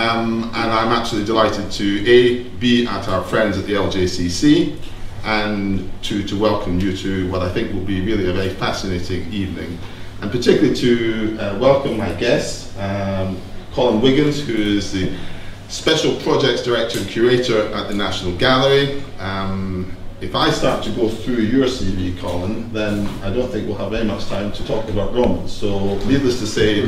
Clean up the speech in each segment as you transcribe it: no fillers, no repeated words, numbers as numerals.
and I'm absolutely delighted to be at our friends at the LJCC and to welcome you to what I think will be really a very fascinating evening, and particularly to welcome my guest, Colin Wiggins, who is the Special Projects Director and Curator at the National Gallery. If I start to go through your CV, Colin, then I don't think we'll have very much time to talk about Romans. So needless to say,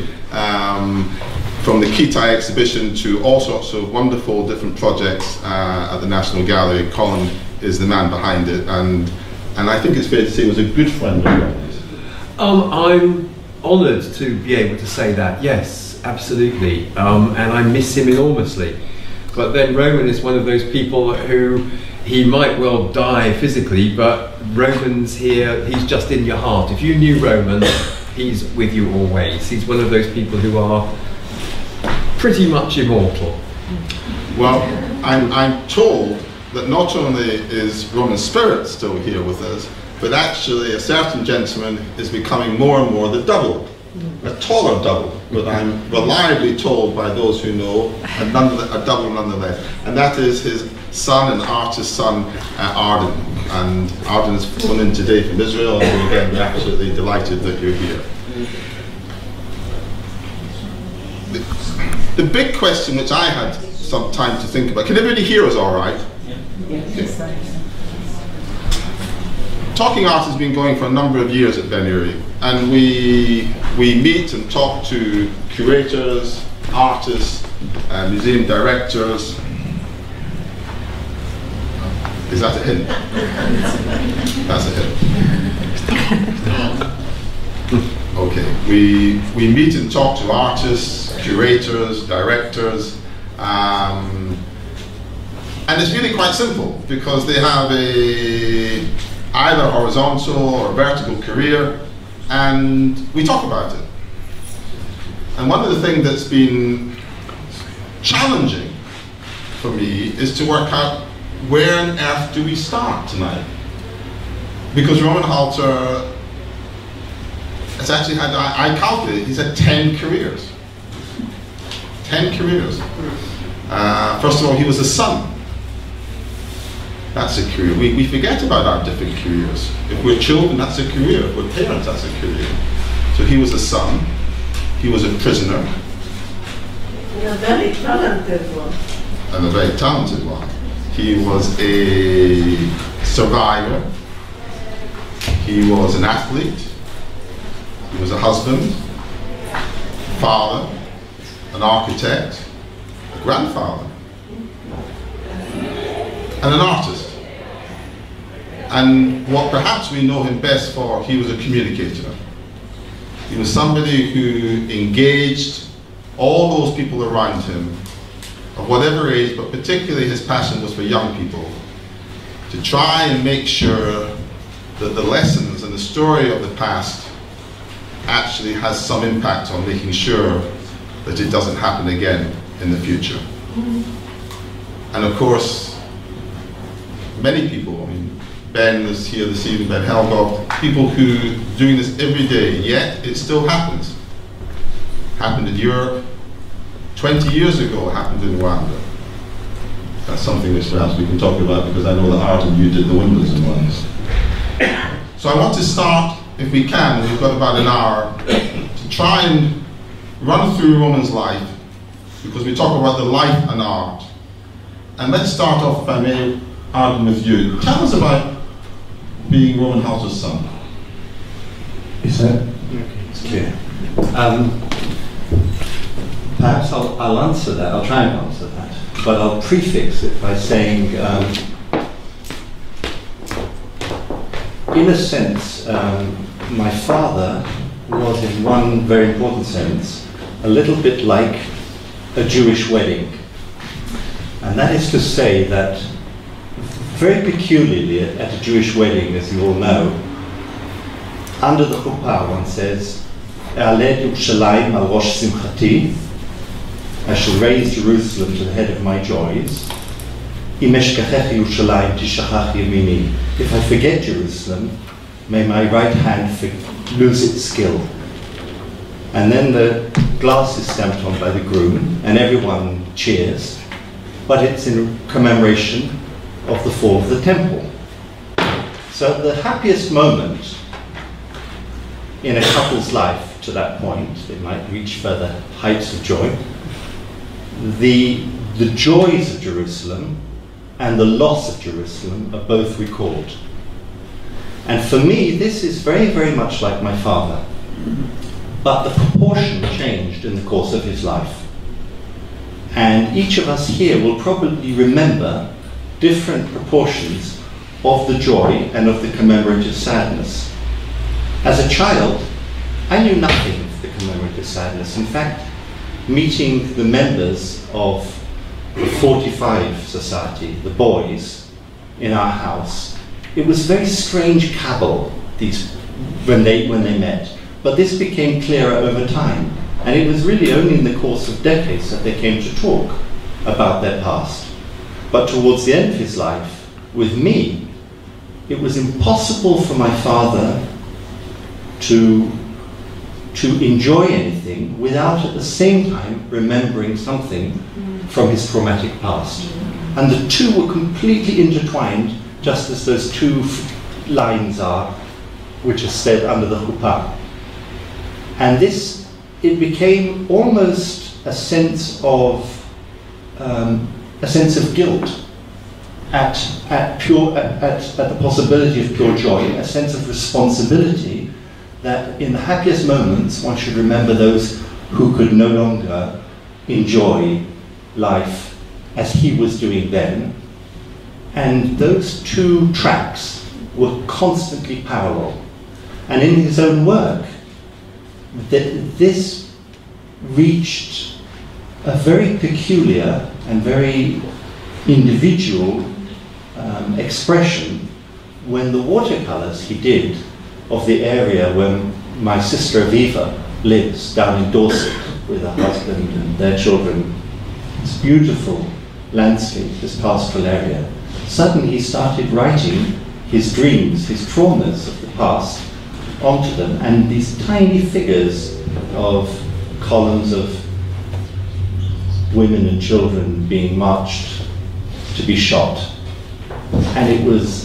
from the Kitai exhibition to all sorts of wonderful different projects at the National Gallery, Colin is the man behind it, and I think it's fair to say he was a good friend of Roman's. I'm honoured to be able to say that, yes, absolutely, and I miss him enormously. But then Roman is one of those people who, he might well die physically, but Roman's here, he's just in your heart. If you knew Roman, he's with you always. He's one of those people who are pretty much immortal. Well, I'm told that not only is Roman's spirit still here with us, but actually a certain gentleman is becoming more and more the double, a taller double, but I'm reliably told by those who know, a double nonetheless, and that is his son and artist son, Ardyn. And Ardyn has flown in today from Israel, and again, we're absolutely delighted that you're here. The big question which I had some time to think about, can everybody hear us all right? Yes. Talking Art has been going for a number of years at Ben Uri, and we meet and talk to curators, artists, museum directors. Is that a hint? That's a hint. Okay, we meet and talk to artists, curators, directors, and it's really quite simple because they have either horizontal or vertical career, and we talk about it. And one of the things that's been challenging for me is to work out where on earth do we start tonight? Because Roman Halter has actually had, I calculated, he's had 10 careers. 10 careers. First of all, he was a son. That's a career. We forget about our different careers. If we're children, that's a career. If we're parents, that's a career. So he was a son. He was a prisoner. And a very talented one. And a very talented one. He was a survivor. He was an athlete. He was a husband, father, an architect, a grandfather, and an artist. And what perhaps we know him best for, he was a communicator. He was somebody who engaged all those people around him, of whatever age, but particularly his passion was for young people, to try and make sure that the lessons and the story of the past actually has some impact on making sure that it doesn't happen again in the future. And of course, many people, I mean, Ben is here this evening, Ben Fergal, people who are doing this every day, yet it still happens. Happened in Europe, 20 years ago it happened in Rwanda. That's something which perhaps we can talk about because I know that Ardyn, you did the Wimbledon ones. So I want to start, if we can, we've got about an hour, to try and run through Roman's life, because we talk about the life and art. And let's start off, if I may, Ardyn, with you. Tell us about being Roman Halter's son. Is that? It's clear. Perhaps I'll answer that, I'll try and answer that, but I'll prefix it by saying, in a sense, my father was, in one very important sense, a little bit like a Jewish wedding. And that is to say that, very peculiarly at a Jewish wedding, as you all know, under the chuppah one says, "E'aleh Yerushalayim al rosh simchati," I shall raise Jerusalem to the head of my joys. Im eshkachech Yerushalayim tishachach yamini. If I forget Jerusalem, may my right hand lose its skill. And then the glass is stamped on by the groom, and everyone cheers, but it's in commemoration of the fall of the temple. So the happiest moment in a couple's life to that point, they might reach further heights of joy, the joys of Jerusalem and the loss of Jerusalem are both recalled. And for me, this is very, very much like my father. But the proportion changed in the course of his life. And each of us here will probably remember different proportions of the joy and of the commemorative sadness. As a child, I knew nothing of the commemorative sadness. In fact, meeting the members of the 45 Society, the boys, in our house, it was very strange cabal when they met. But this became clearer over time. And it was really only in the course of decades that they came to talk about their past. But towards the end of his life, with me, it was impossible for my father to enjoy anything without at the same time remembering something from his traumatic past. And the two were completely intertwined, just as those two lines are, which are said under the chuppah. And this, it became almost a sense of guilt at the possibility of pure joy, a sense of responsibility that in the happiest moments one should remember those who could no longer enjoy life as he was doing then. And those two tracks were constantly parallel. And in his own work, this reached a very peculiar and very individual expression when the watercolors he did of the area where my sister Aviva lives, down in Dorset with her husband and their children. It's beautiful landscape, this pastoral area. Suddenly he started writing his dreams, his traumas of the past onto them, and these tiny figures of columns of women and children being marched to be shot. And it was,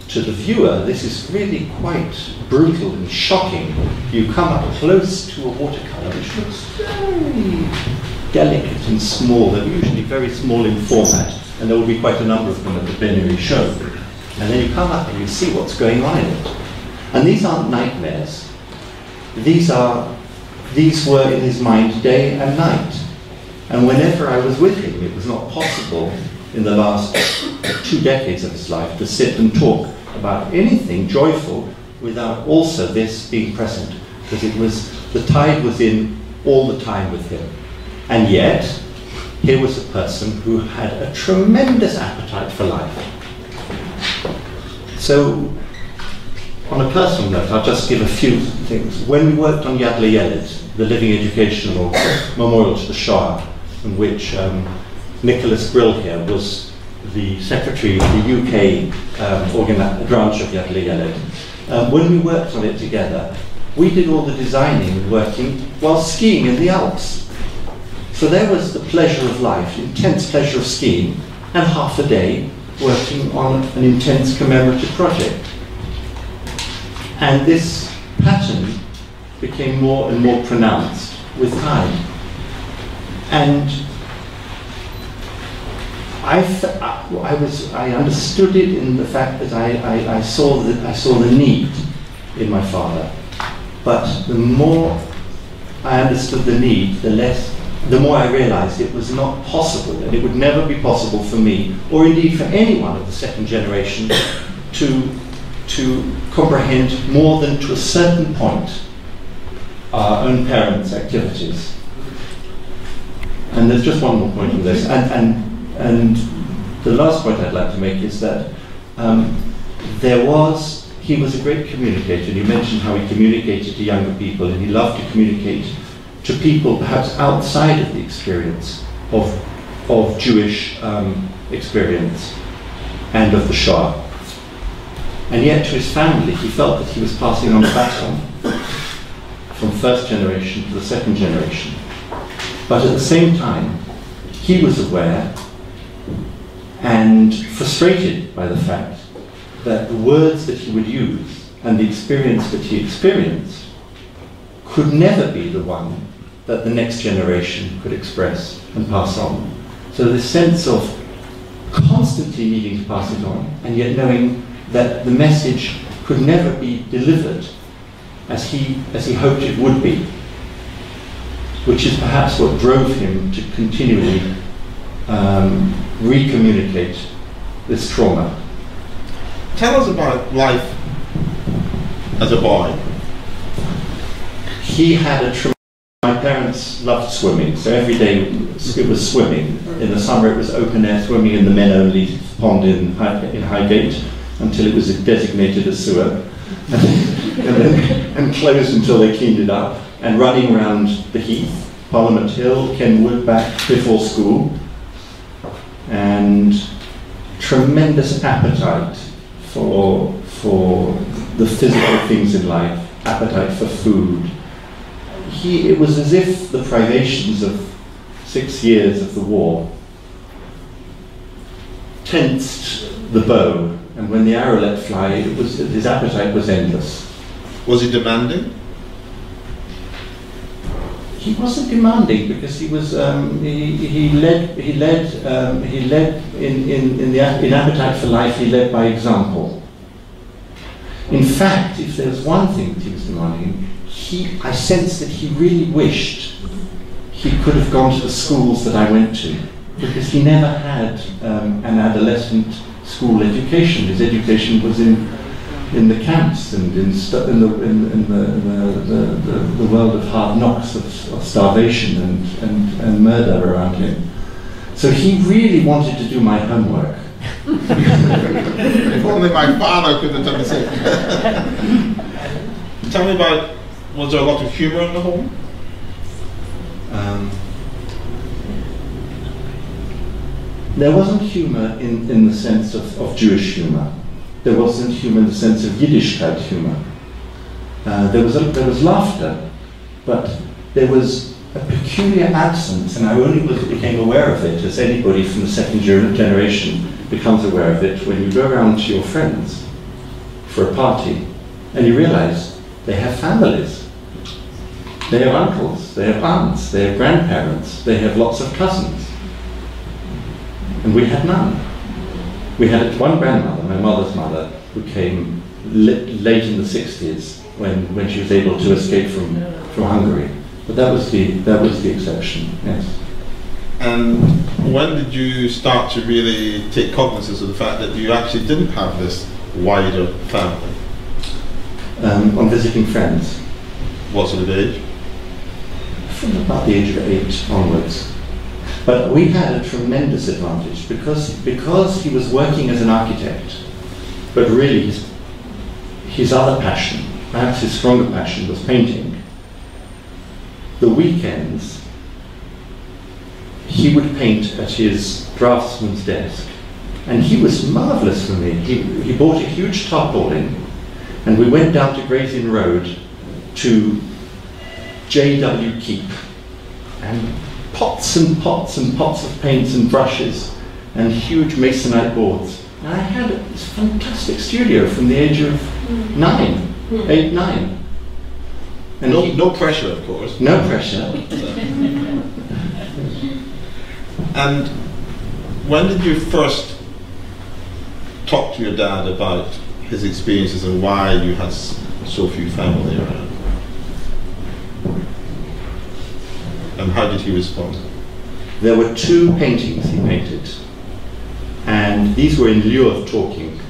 to the viewer, this is really quite brutal and shocking. You come up close to a watercolor which looks very delicate and small. They're usually very small in format, and there will be quite a number of them at the Ben Uri show. And then you come up and you see what's going on in it. And these aren't nightmares. These were in his mind day and night. And whenever I was with him, it was not possible in the last 2 decades of his life to sit and talk about anything joyful without also this being present, because it was, the tide was in all the time with him. And yet, here was a person who had a tremendous appetite for life. So, on a personal note, I'll just give a few things. When we worked on Yad L'Yeled, the living educational memorial to the Shoah, in which Nicholas Brill here was the secretary of the UK branch of Yad L'Yeled. When we worked on it together, we did all the designing and working while skiing in the Alps. So there was the pleasure of life, intense pleasure of skiing, and half a day working on an intense commemorative project. And this pattern became more and more pronounced with time. And I understood it in the fact that I saw the need in my father. But the more I understood the need, the more I realized it was not possible, and it would never be possible for me, or indeed for anyone of the second generation, to comprehend more than to a certain point our own parents' activities. And there's just one more point on this, and the last point I'd like to make is that he was a great communicator. And you mentioned how he communicated to younger people, and he loved to communicate to people perhaps outside of the experience of Jewish experience and of the Shoah. And yet to his family, he felt that he was passing on the baton from first generation to the second generation. But at the same time, he was aware and frustrated by the fact that the words that he would use and the experience that he experienced could never be the one that the next generation could express and pass on. So this sense of constantly needing to pass it on, and yet knowing that the message could never be delivered as he hoped it would be, which is perhaps what drove him to continually recommunicate this trauma. Tell us about life as a boy. He had my parents loved swimming, so every day it was swimming. In the summer it was open air swimming in the men-only pond in Highgate until it was designated a sewer, and closed until they cleaned it up, and running around the Heath, Parliament Hill, Kenwood, back before school, and tremendous appetite for the physical things in life, appetite for food. It was as if the privations of 6 years of the war tensed the bow, and when the arrow let fly, his appetite was endless. Was he demanding? He wasn't demanding because he was he led in appetite for life. He led by example. In fact, if there's one thing that he was demanding, I sensed that he really wished he could have gone to the schools that I went to, because he never had an adolescent school education. His education was in the camps and in the world of hard knocks, of starvation and murder around him. So he really wanted to do my homework. If only my father could have done the same. Tell me about, was there a lot of humour in the home? There wasn't humour in the sense of Jewish humour. There wasn't humour in the sense of Yiddishkeit humour. There was laughter, but there was a peculiar absence, and I only became aware of it, as anybody from the second generation becomes aware of it, when you go around to your friends for a party and you realise they have families. They have uncles, they have aunts, they have grandparents, they have lots of cousins. And we had none. We had one grandmother, my mother's mother, who came late in the 60s when she was able to escape from Hungary. But that was the exception, yes. And when did you start to really take cognizance of the fact that you actually didn't have this wider family? On visiting friends. What sort of age? From about the age of 8 onwards. But we had a tremendous advantage because he was working as an architect, but really his other passion, perhaps his stronger passion, was painting. The weekends, he would paint at his draftsman's desk, and he was marvellous for me. He bought a huge tarpaulin, and we went down to Gray's Inn Road to J.W. Keep, and pots and pots and pots of paints and brushes and huge masonite boards. And I had this fantastic studio from the age of 9, 8, 9. And no pressure, of course. No pressure. And when did you first talk to your dad about his experiences and why you had so few family around? And how did he respond? There were 2 paintings he painted, and these were in lieu of talking.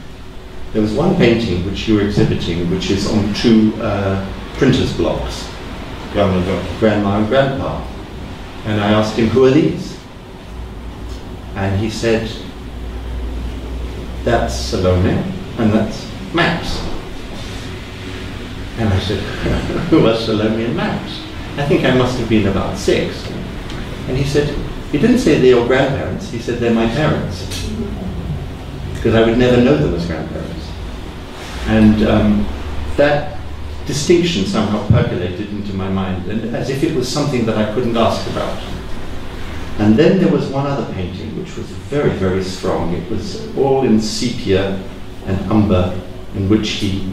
There was one painting which you were exhibiting, which is on 2 printer's blocks, Grandma and Grandpa. And I asked him, who are these? And he said, that's Salome, and that's Max. And I said, who are Salome and Max? I think I must have been about 6. And he said, he didn't say they're your grandparents, he said they're my parents. Because I would never know them as grandparents. And that distinction somehow percolated into my mind, and as if it was something that I couldn't ask about. And then there was one other painting which was very, very strong. It was all in sepia and umber, in which he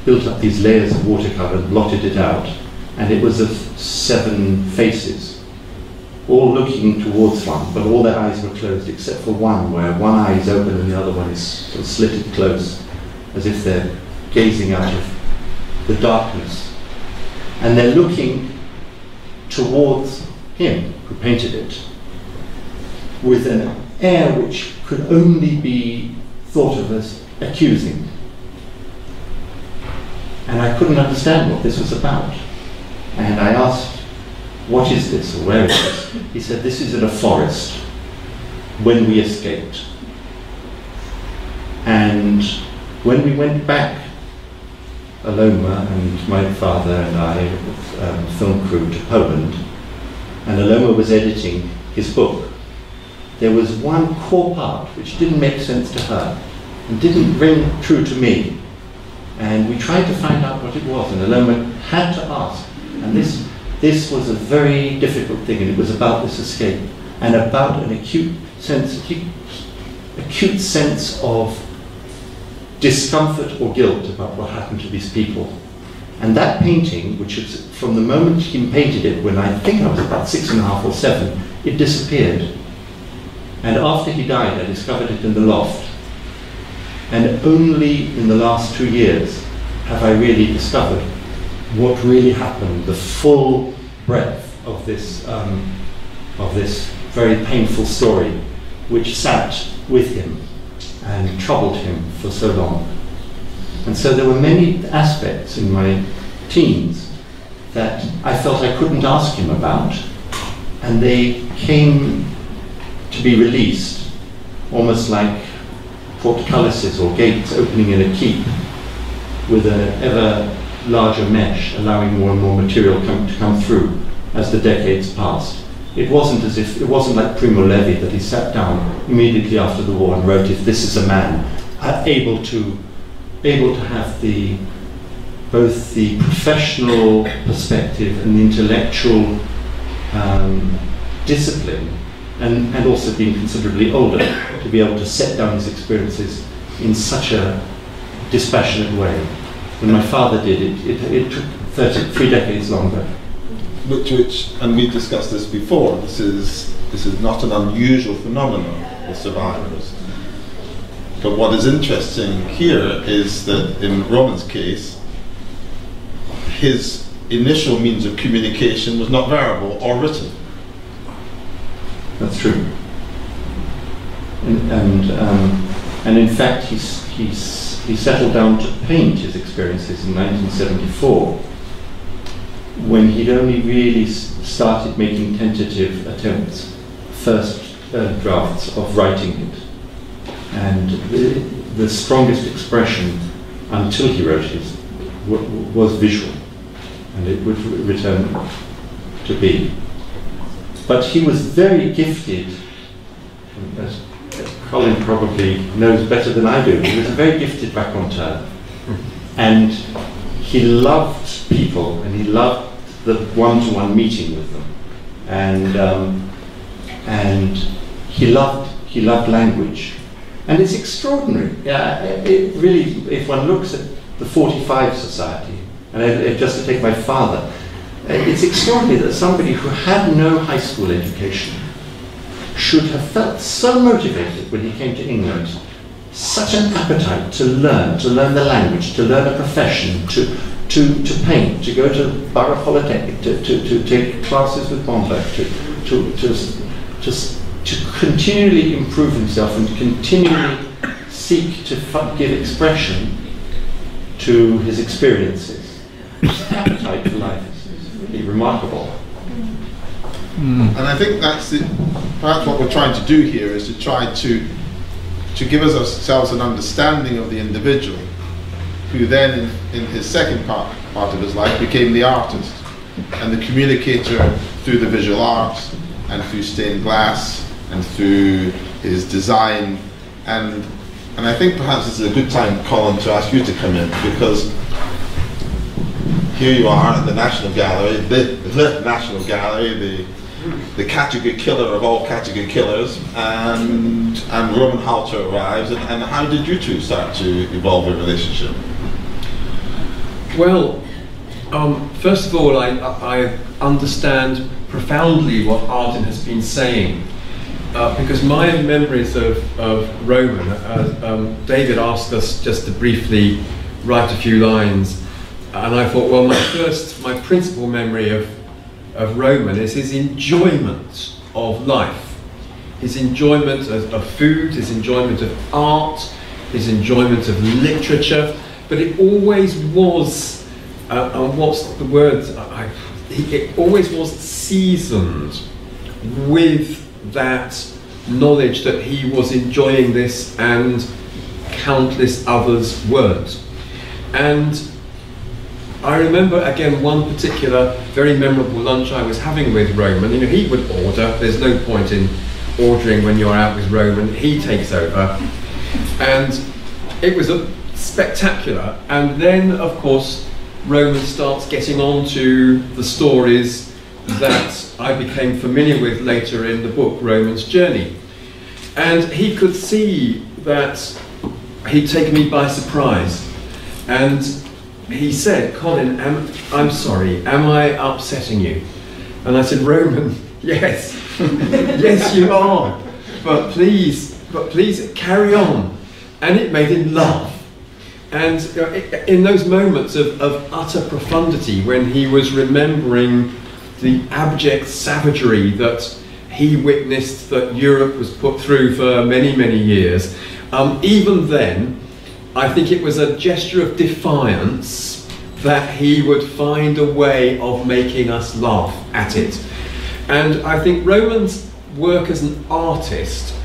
built up these layers of watercolour and blotted it out. And it was of 7 faces, all looking towards one, but all their eyes were closed except for one, where one eye is open and the other one is sort of slitted close, as if they're gazing out of the darkness. And they're looking towards him who painted it with an air which could only be thought of as accusing. And I couldn't understand what this was about. And I asked, what is this, or where is this? He said, this is in a forest when we escaped. And when we went back, Aloma and my father and I, film crew, to Poland, and Aloma was editing his book, there was one core part which didn't make sense to her and didn't ring true to me. And we tried to find out what it was, and Aloma had to ask. And this was a very difficult thing, and it was about this escape and about an acute sense of discomfort or guilt about what happened to these people. And that painting, which is from the moment he painted it, when I think I was about 6.5 or 7, it disappeared. And after he died, I discovered it in the loft. And only in the last 2 years have I really discovered what really happened, the full breadth of this very painful story, which sat with him and troubled him for so long. And so there were many aspects in my teens that I felt I couldn't ask him about, and they came to be released, almost like portcullises or gates opening in a keep, with an ever larger mesh, allowing more and more material to come through as the decades passed. It wasn't like Primo Levi, that he sat down immediately after the war and wrote, "If this is a man," able to have both the professional perspective and the intellectual discipline, and also being considerably older, to be able to set down his experiences in such a dispassionate way. When my father did it took 3 decades longer. And we discussed this before, this is not an unusual phenomenon with survivors. But what is interesting here is that in Roman's case, his initial means of communication was not verbal or written. That's true. And in fact, he settled down to paint his experiences in 1974, when he'd only really started making tentative attempts, first drafts of writing it. And the strongest expression until he wrote it was visual, and it would return to be. But he was very gifted, as Colin probably knows better than I do. He was a very gifted raconteur, and he loved people, and he loved the one-to-one meeting with them, and he loved language, and it's extraordinary. It really, if one looks at the 45 Society, and just to take my father, it's extraordinary that somebody who had no high school education should have felt so motivated when he came to England, such an appetite to learn the language, to learn a profession, to paint, to go to Borough Polytechnic, to take classes with Bomberg, to continually improve himself and to continually seek to give expression to his experiences. His appetite for life is really remarkable. And I think that's perhaps what we're trying to do here, is to try to give ourselves an understanding of the individual, who then in his second part of his life became the artist and the communicator through the visual arts and through stained glass and through his design. And I think perhaps this is a good time, Colin, to ask you to come in, because here you are at the National Gallery, the National Gallery, the category killer of all category killers, and Roman Halter arrives, and how did you two start to evolve a relationship? Well, first of all, I understand profoundly what Ardyn has been saying, because my memories of Roman, David asked us just to briefly write a few lines, and I thought, well, my principal memory of Roman is his enjoyment of life, his enjoyment of food, his enjoyment of art, his enjoyment of literature, but it always was, what's the word, it always was seasoned with that knowledge that he was enjoying this and countless others weren't. And I remember, again, one particular very memorable lunch I was having with Roman. You know, he would order, there's no point in ordering when you're out with Roman, he takes over. And it was spectacular. And then, of course, Roman starts getting on to the stories that I became familiar with later in the book, Roman's Journey. And he could see that he'd taken me by surprise. And he said, Colin, I'm sorry, am I upsetting you? And I said, Roman, yes, yes you are, but please carry on. And it made him laugh. And in those moments of utter profundity, when he was remembering the abject savagery that he witnessed that Europe was put through for many, many years, even then, I think it was a gesture of defiance that he would find a way of making us laugh at it. And I think Roman's work as an artist,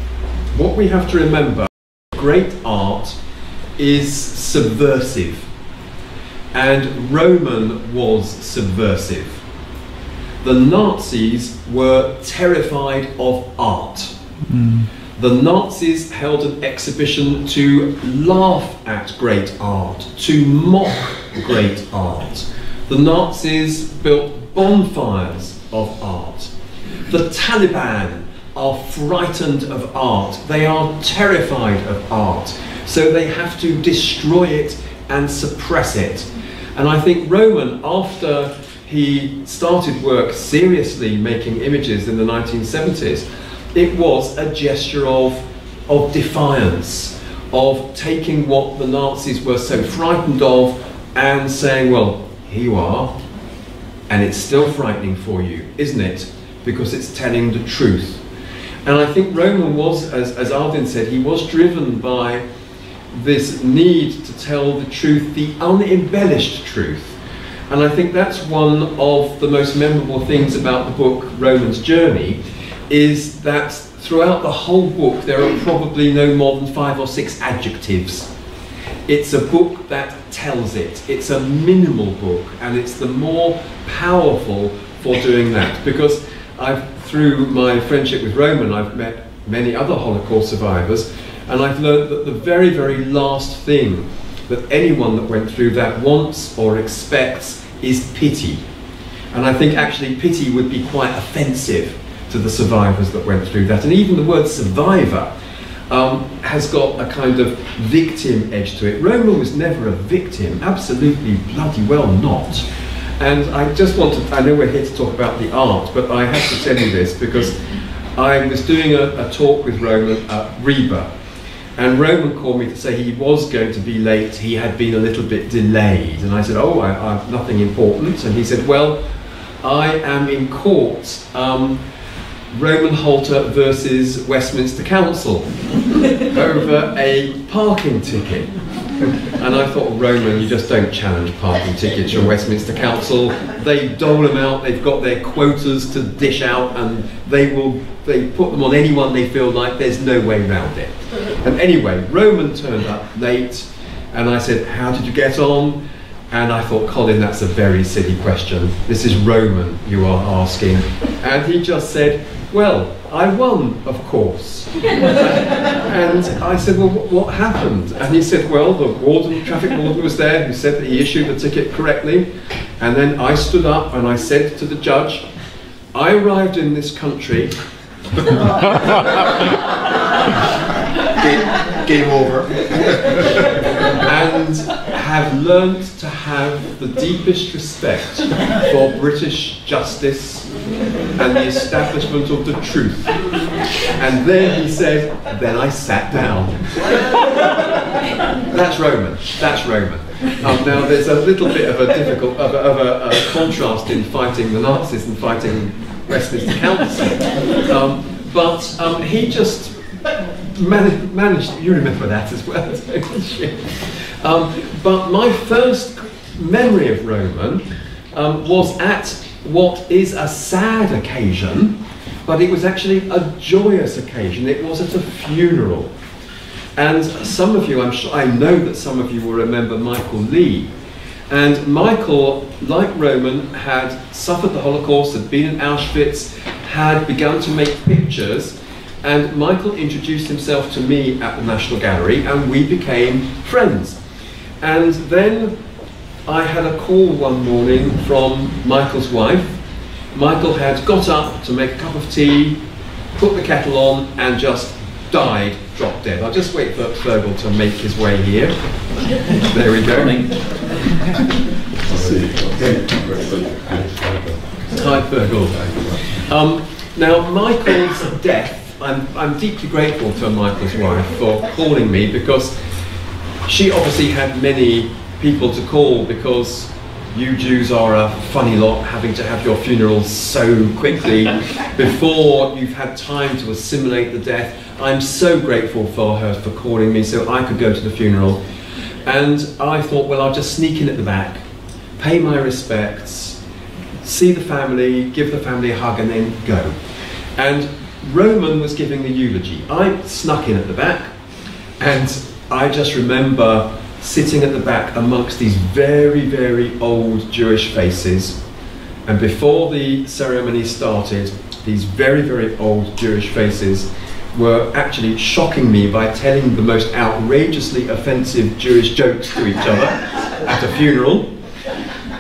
what we have to remember, great art is subversive. And Roman was subversive. The Nazis were terrified of art. The Nazis held an exhibition to laugh at great art, to mock great art. The Nazis built bonfires of art. The Taliban are frightened of art. They are terrified of art. So they have to destroy it and suppress it. And I think Roman, after he started work seriously making images in the 1970s, it was a gesture of defiance, of taking what the Nazis were so frightened of and saying, well, here you are, and it's still frightening for you, isn't it? Because it's telling the truth. And I think Roman was, as Ardyn said, he was driven by this need to tell the truth, the unembellished truth. And I think that's one of the most memorable things about the book Roman's Journey, is that throughout the whole book there are probably no more than 5 or 6 adjectives. It's a book that tells it. It's a minimal book, and it's the more powerful for doing that, because through my friendship with Roman, I've met many other Holocaust survivors, and I've learned that the very, very last thing that anyone that went through that wants or expects is pity. And I think actually pity would be quite offensive to the survivors that went through that. And even the word survivor has got a kind of victim edge to it. Roman was never a victim, absolutely bloody well not. And I just wanted, I know we're here to talk about the art, but I have to tell you this because I was doing a talk with Roman at Reba, and Roman called me to say he was going to be late, he had been a little bit delayed. And I said, oh, I've nothing important. And he said, well, I am in court, Roman Halter versus Westminster Council over a parking ticket. And I thought, Roman, you just don't challenge parking tickets from Westminster Council. They dole them out, they've got their quotas to dish out, and they put them on anyone they feel like. There's no way around it. And anyway, Roman turned up late, and I said, how did you get on? And I thought, Colin, that's a very silly question. This is Roman you are asking. And he just said, well, I won, of course. And I said, well, what happened? And he said, well, the traffic warden was there who said that he issued the ticket correctly. And then I stood up and I said to the judge, I arrived in this country. Game over. And have learnt to have the deepest respect for British justice and the establishment of the truth. And then he said, then I sat down. That's Roman. That's Roman. Now there's a little bit of a contrast in fighting the Nazis and fighting Westminster Council. But he just managed, you remember that as well, don't you? But my first memory of Roman was at what is a sad occasion, but it was actually a joyous occasion. It was at a funeral. And some of you, I know that some of you will remember Michael Lee. And Michael, like Roman, had suffered the Holocaust, had been in Auschwitz, had begun to make pictures. And Michael introduced himself to me at the National Gallery, and we became friends. And then I had a call one morning from Michael's wife. Michael had got up to make a cup of tea, put the kettle on, and just died, dropped dead. I'll just wait for Fergal to make his way here. There we go. Hi, Fergal. Now, Michael's death, I'm deeply grateful to Michael's wife for calling me, because she obviously had many people to call, because you Jews are a funny lot, having to have your funerals so quickly before you've had time to assimilate the death. I'm so grateful for her for calling me so I could go to the funeral. And I thought, well, I'll just sneak in at the back, pay my respects, see the family, give the family a hug, and then go. And Roman was giving the eulogy. I snuck in at the back, and I just remember sitting at the back amongst these very, very old Jewish faces. And before the ceremony started, these very, very old Jewish faces were actually shocking me by telling the most outrageously offensive Jewish jokes to each other at a funeral.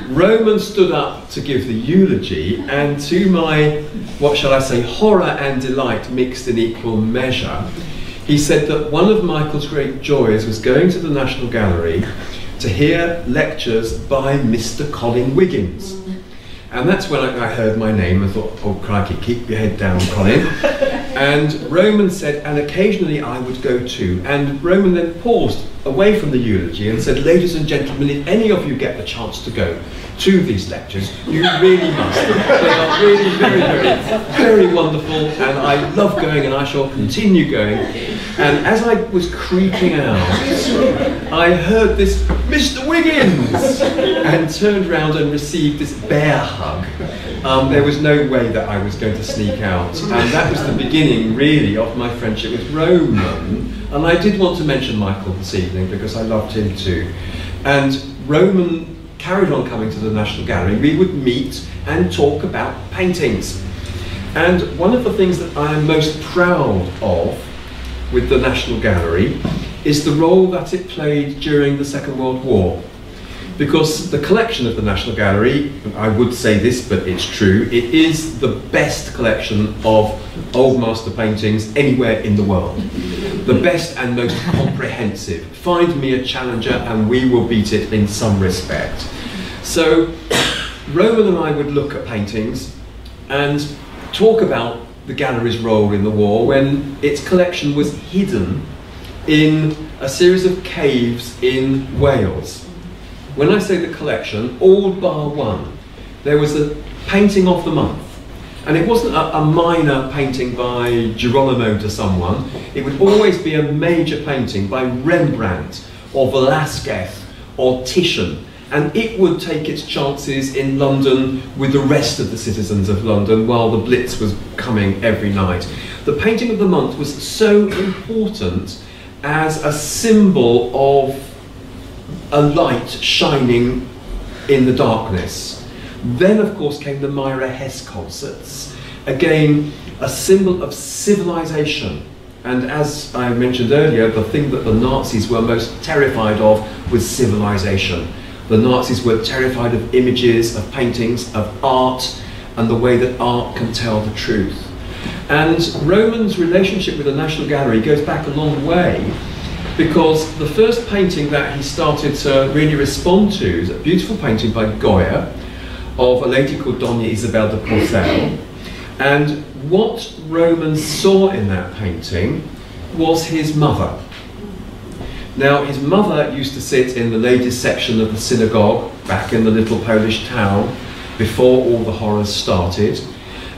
Roman stood up to give the eulogy, and to my, what shall I say, horror and delight mixed in equal measure, he said that one of Michael's great joys was going to the National Gallery to hear lectures by Mr. Colin Wiggins. And that's when I heard my name and thought, oh crikey, keep your head down, Colin. And Roman said, and occasionally I would go too. And Roman then paused away from the eulogy and said, ladies and gentlemen, if any of you get the chance to go to these lectures, you really must. They are really very, very, very wonderful, and I love going, and I shall continue going. And as I was creeping out, I heard this, Mr. Wiggins, and turned round and received this bear hug. There was no way that I was going to sneak out, and that was the beginning, really, of my friendship with Roman. And I did want to mention Michael this evening because I loved him too. And Roman carried on coming to the National Gallery. We would meet and talk about paintings. And one of the things that I am most proud of with the National Gallery is the role that it played during the Second World War. Because the collection of the National Gallery, I would say this, but it's true, it is the best collection of Old Master paintings anywhere in the world. The best and most comprehensive. Find me a challenger and we will beat it in some respect. So Roman and I would look at paintings and talk about the gallery's role in the war when its collection was hidden in a series of caves in Wales. When I say the collection, all bar one, there was a painting of the month. And it wasn't a minor painting by Geronimo to someone. It would always be a major painting by Rembrandt or Velasquez or Titian. And it would take its chances in London with the rest of the citizens of London while the Blitz was coming every night. The painting of the month was so important as a symbol of a light shining in the darkness. Then, of course, came the Myra Hess concerts. Again, a symbol of civilization. And as I mentioned earlier, the thing that the Nazis were most terrified of was civilization. The Nazis were terrified of images, of paintings, of art, and the way that art can tell the truth. And Roman's relationship with the National Gallery goes back a long way, because the first painting that he started to really respond to is a beautiful painting by Goya of a lady called Dona Isabel de Porcel. And what Roman saw in that painting was his mother. Now, his mother used to sit in the ladies' section of the synagogue back in the little Polish town before all the horrors started.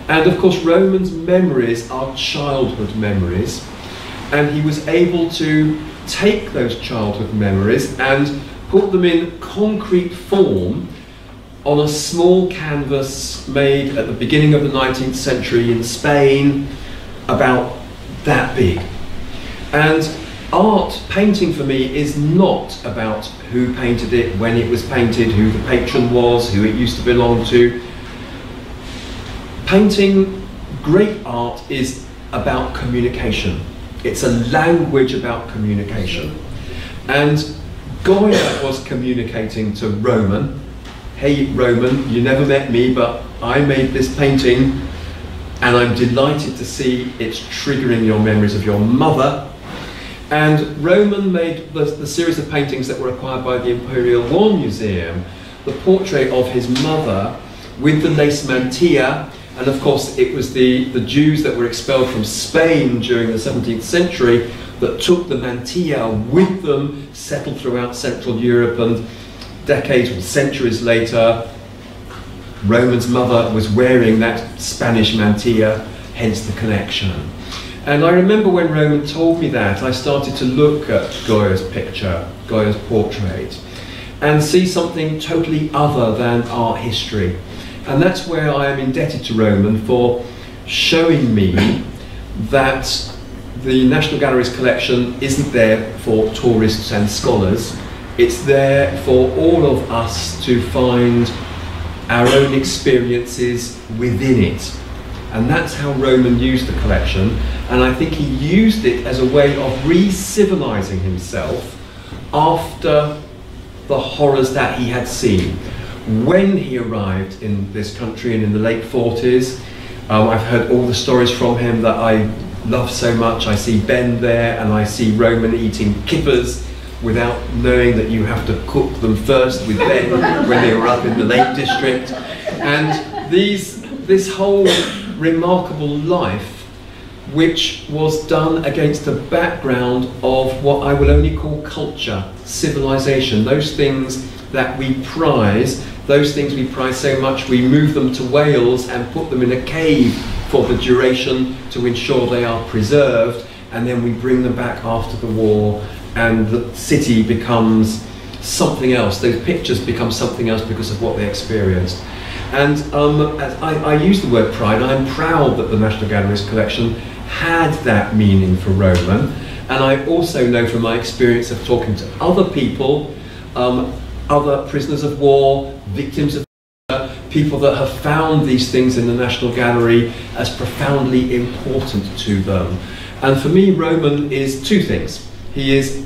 And of course, Roman's memories are childhood memories, and he was able to take those childhood memories and put them in concrete form on a small canvas made at the beginning of the 19th century in Spain, about that big. And art, painting for me, is not about who painted it, when it was painted, who the patron was, who it used to belong to. Painting, great art, is about communication. It's a language about communication. And Goya was communicating to Roman. Hey Roman, you never met me, but I made this painting and I'm delighted to see it's triggering your memories of your mother. And Roman made the series of paintings that were acquired by the Imperial War Museum, the portrait of his mother with the lace mantilla. And of course, it was the Jews that were expelled from Spain during the 17th century that took the mantilla with them, settled throughout Central Europe, and decades or centuries later, Roman's mother was wearing that Spanish mantilla, hence the connection. And I remember when Roman told me that, I started to look at Goya's picture, Goya's portrait, and see something totally other than art history. And that's where I am indebted to Roman for showing me that the National Gallery's collection isn't there for tourists and scholars. It's there for all of us to find our own experiences within it. And that's how Roman used the collection. And I think he used it as a way of re-civilizing himself after the horrors that he had seen. When he arrived in this country and in the late 40s, I've heard all the stories from him that I love so much. I see Ben there and I see Roman eating kippers without knowing that you have to cook them first with Ben when they were up in the Lake District. And this whole remarkable life, which was done against a background of what I will only call culture, civilization, those things that we prize, those things we prize so much, we move them to Wales and put them in a cave for the duration to ensure they are preserved, and then we bring them back after the war, and the city becomes something else. Those pictures become something else because of what they experienced. And I use the word pride. I'm proud that the National Gallery's collection had that meaning for Roman, and I also know from my experience of talking to other people, other prisoners of war, victims of people that have found these things in the National Gallery as profoundly important to them. And for me, Roman is two things. He is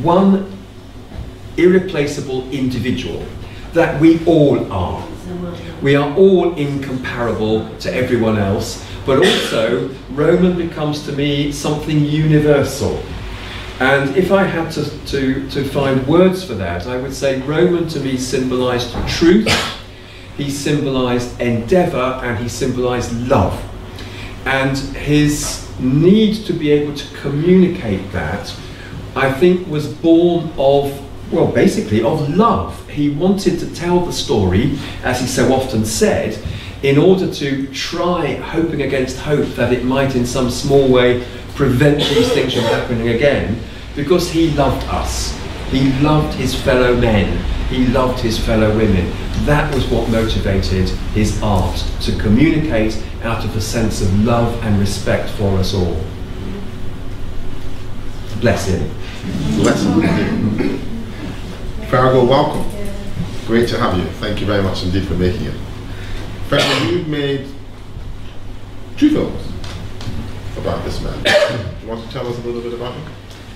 one irreplaceable individual that we all are. We are all incomparable to everyone else, but also Roman becomes to me something universal. And if I had to find words for that, I would say Roman to me symbolized truth, he symbolized endeavor, and he symbolized love. And his need to be able to communicate that, I think, was born of, well, basically of love. He wanted to tell the story, as he so often said, in order to try, hoping against hope, that it might in some small way prevent these things from happening again, because he loved us. He loved his fellow men. He loved his fellow women. That was what motivated his art, to communicate out of a sense of love and respect for us all. Bless him. Bless him. Fergal, welcome. Great to have you. Thank you very much indeed for making it. Fergal, you've made 2 films about this man. Do you want to tell us a little bit about him?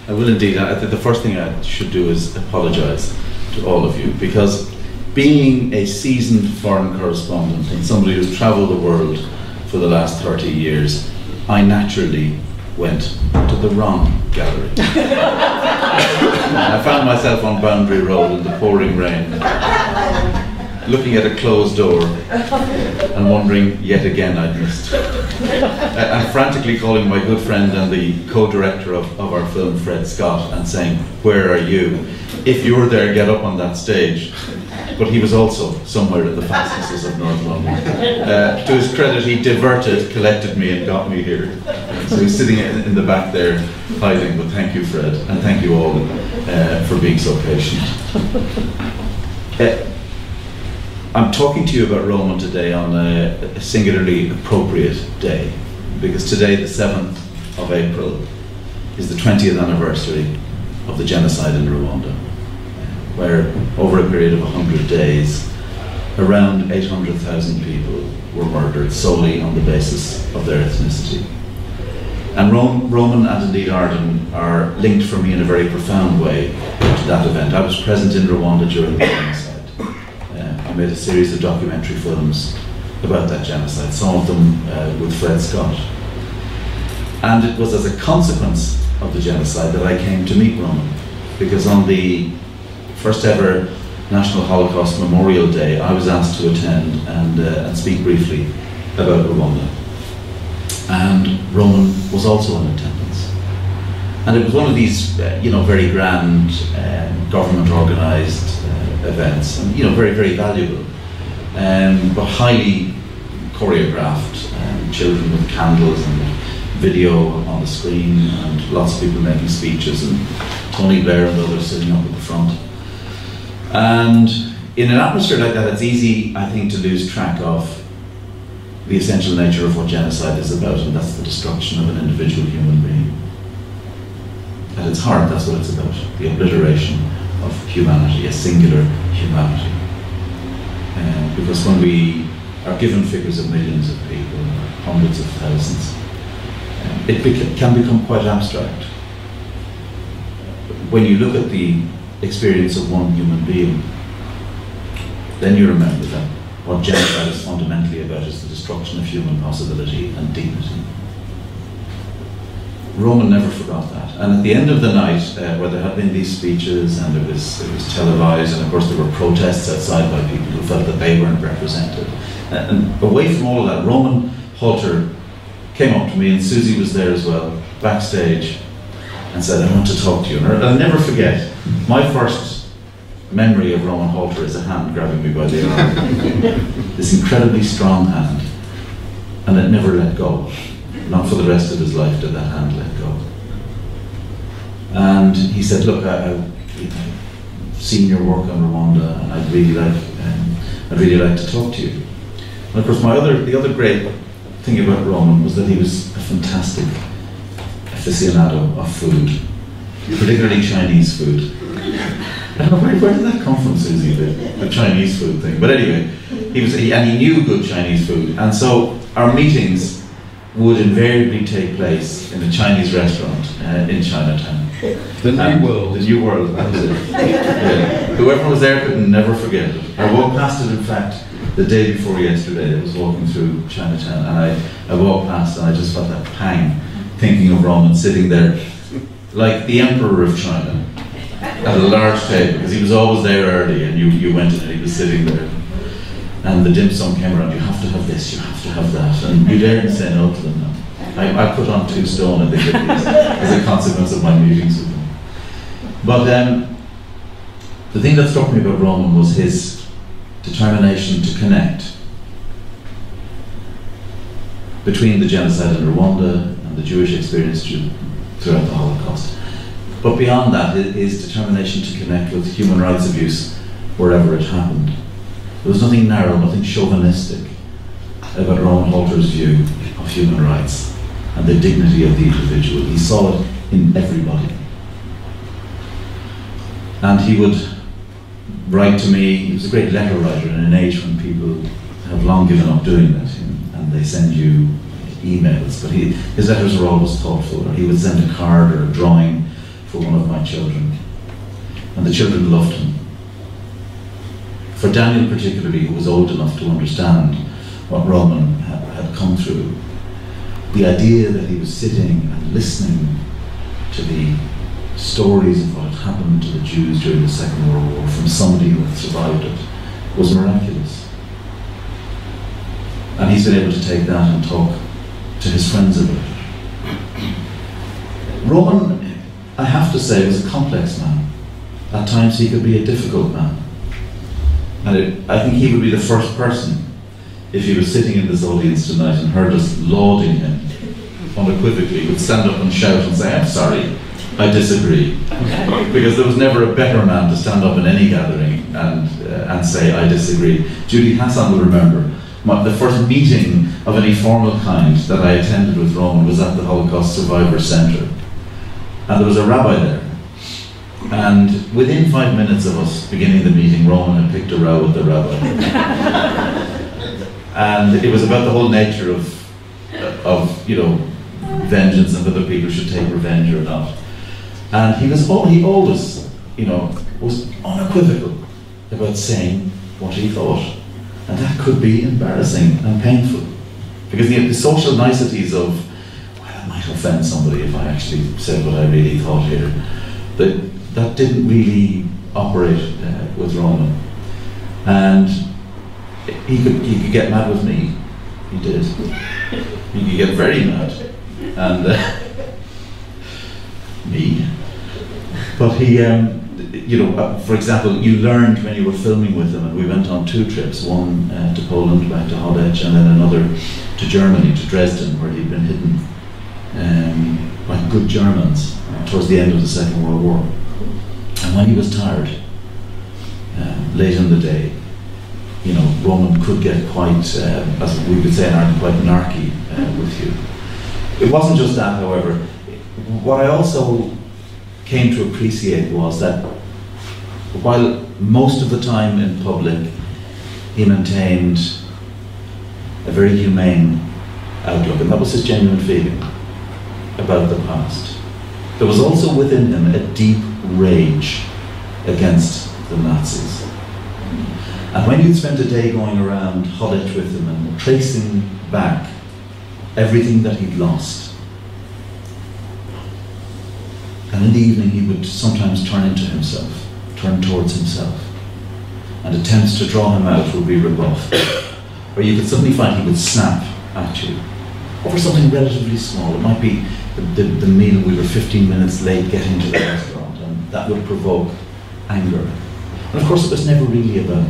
I will indeed. I think the first thing I should do is apologise to all of you, because being a seasoned foreign correspondent and somebody who's travelled the world for the last 30 years, I naturally went to the wrong gallery. I found myself on Boundary Road in the pouring rain, looking at a closed door and wondering yet again I'd missed. And frantically calling my good friend and the co-director of our film, Fred Scott, and saying, "Where are you? If you're there, get up on that stage." But he was also somewhere in the fastnesses of North London. To his credit, he diverted, collected me and got me here. So he's sitting in the back there hiding, but thank you, Fred, and thank you all for being so patient. I'm talking to you about Roman today on a singularly appropriate day, because today, the 7th of April, is the 20th anniversary of the genocide in Rwanda, where over a period of 100 days, around 800,000 people were murdered solely on the basis of their ethnicity. And Roman and indeed Ardyn are linked for me in a very profound way to that event. I was present in Rwanda during the genocide. I made a series of documentary films about that genocide, some of them with Fred Scott. And it was as a consequence of the genocide that I came to meet Roman, because on the first ever National Holocaust Memorial Day, I was asked to attend and speak briefly about Rwanda. And Roman was also in attendance. And it was one of these, very grand, government-organised events, and very, very valuable, but highly choreographed. Children with candles and video on the screen, and lots of people making speeches, and Tony Blair and others sitting up at the front. And in an atmosphere like that, it's easy, I think, to lose track of the essential nature of what genocide is about, and that's the destruction of an individual human being. At its heart, that's what it's about, the obliteration of humanity, a singular humanity. Because when we are given figures of millions of people, hundreds of thousands, it can become quite abstract. When you look at the experience of one human being, then you remember that what genocide is fundamentally about is the destruction of human possibility and dignity. Roman never forgot that. And at the end of the night, where there had been these speeches and it was televised, and of course there were protests outside by people who felt that they weren't represented. And away from all of that, Roman Halter came up to me, and Susie was there as well, backstage, and said, "I want to talk to you." And I'll never forget, my first memory of Roman Halter is a hand grabbing me by the arm. This incredibly strong hand, and it never let go. Not for the rest of his life did that hand let go. And he said, "Look, I've seen your work on Rwanda, and I'd really like to talk to you." And of course, the other great thing about Roman was that he was a fantastic aficionado of food, particularly Chinese food. I don't know, where did that come from, Susie, the Chinese food thing? But anyway, he knew good Chinese food, and so our meetings would invariably take place in a Chinese restaurant in Chinatown. The New World. The New World, that was it. Yeah. Whoever was there could never forget it. I walked past it, in fact, the day before yesterday. I was walking through Chinatown, and I walked past and I just felt that pang, thinking of Roman sitting there like the Emperor of China at a large table, because he was always there early, and you went in and he was sitting there. And the dim sum came around, "You have to have this, you have to have that," and you daren't say no to them now. I put on 2 stone, I think, as a consequence of my meetings with them. But the thing that struck me about Roman was his determination to connect between the genocide in Rwanda and the Jewish experience throughout the Holocaust. But beyond that, his determination to connect with human rights abuse wherever it happened. There was nothing narrow, nothing chauvinistic about Roman Halter's view of human rights and the dignity of the individual. He saw it in everybody. And he would write to me. He was a great letter writer in an age when people have long given up doing that, and they send you emails, but his letters are always thoughtful. Or he would send a card or a drawing for one of my children, and the children loved him. for Daniel particularly, who was old enough to understand what Roman had come through, the idea that he was sitting and listening to the stories of what had happened to the Jews during the Second World War from somebody who had survived it was miraculous. And he's been able to take that and talk to his friends about it. Roman, I have to say, was a complex man. At times he could be a difficult man. And I think he would be the first person, if he was sitting in this audience tonight and heard us lauding him unequivocally, would stand up and shout and say, "I'm sorry, I disagree." Because there was never a better man to stand up in any gathering and say, "I disagree." Judy Hassan will remember the first meeting of any formal kind that I attended with Roman was at the Holocaust Survivor Centre. And there was a rabbi there. And within 5 minutes of us beginning the meeting, Roman had picked a row with the rabbi. And it was about the whole nature of vengeance and whether people should take revenge or not. And he always, was unequivocal about saying what he thought. And that could be embarrassing and painful. Because the social niceties of, well, I might offend somebody if I actually said what I really thought here, that didn't really operate with Roman. And he could get mad with me. He did. He could get very mad. And me. But he, for example, you learned when you were filming with him, and we went on 2 trips, one to Poland, back to Hodecz, and then another to Germany, to Dresden, where he'd been hidden by good Germans towards the end of the Second World War. And when he was tired, late in the day, Roman could get quite, as we would say in Ireland, quite narky with you. It wasn't just that, however. What I also came to appreciate was that while most of the time in public he maintained a very humane outlook, and that was his genuine feeling about the past, there was also within him a deep rage against the Nazis. And when you'd spent a day going around Hodecz with him and tracing back everything that he'd lost, and in the evening he would sometimes turn towards himself, and attempts to draw him out would be rebuffed. Or you could suddenly find he would snap at you over something relatively small. It might be the meal, we were 15 minutes late getting to the restaurant, and that would provoke anger. And of course it was never really about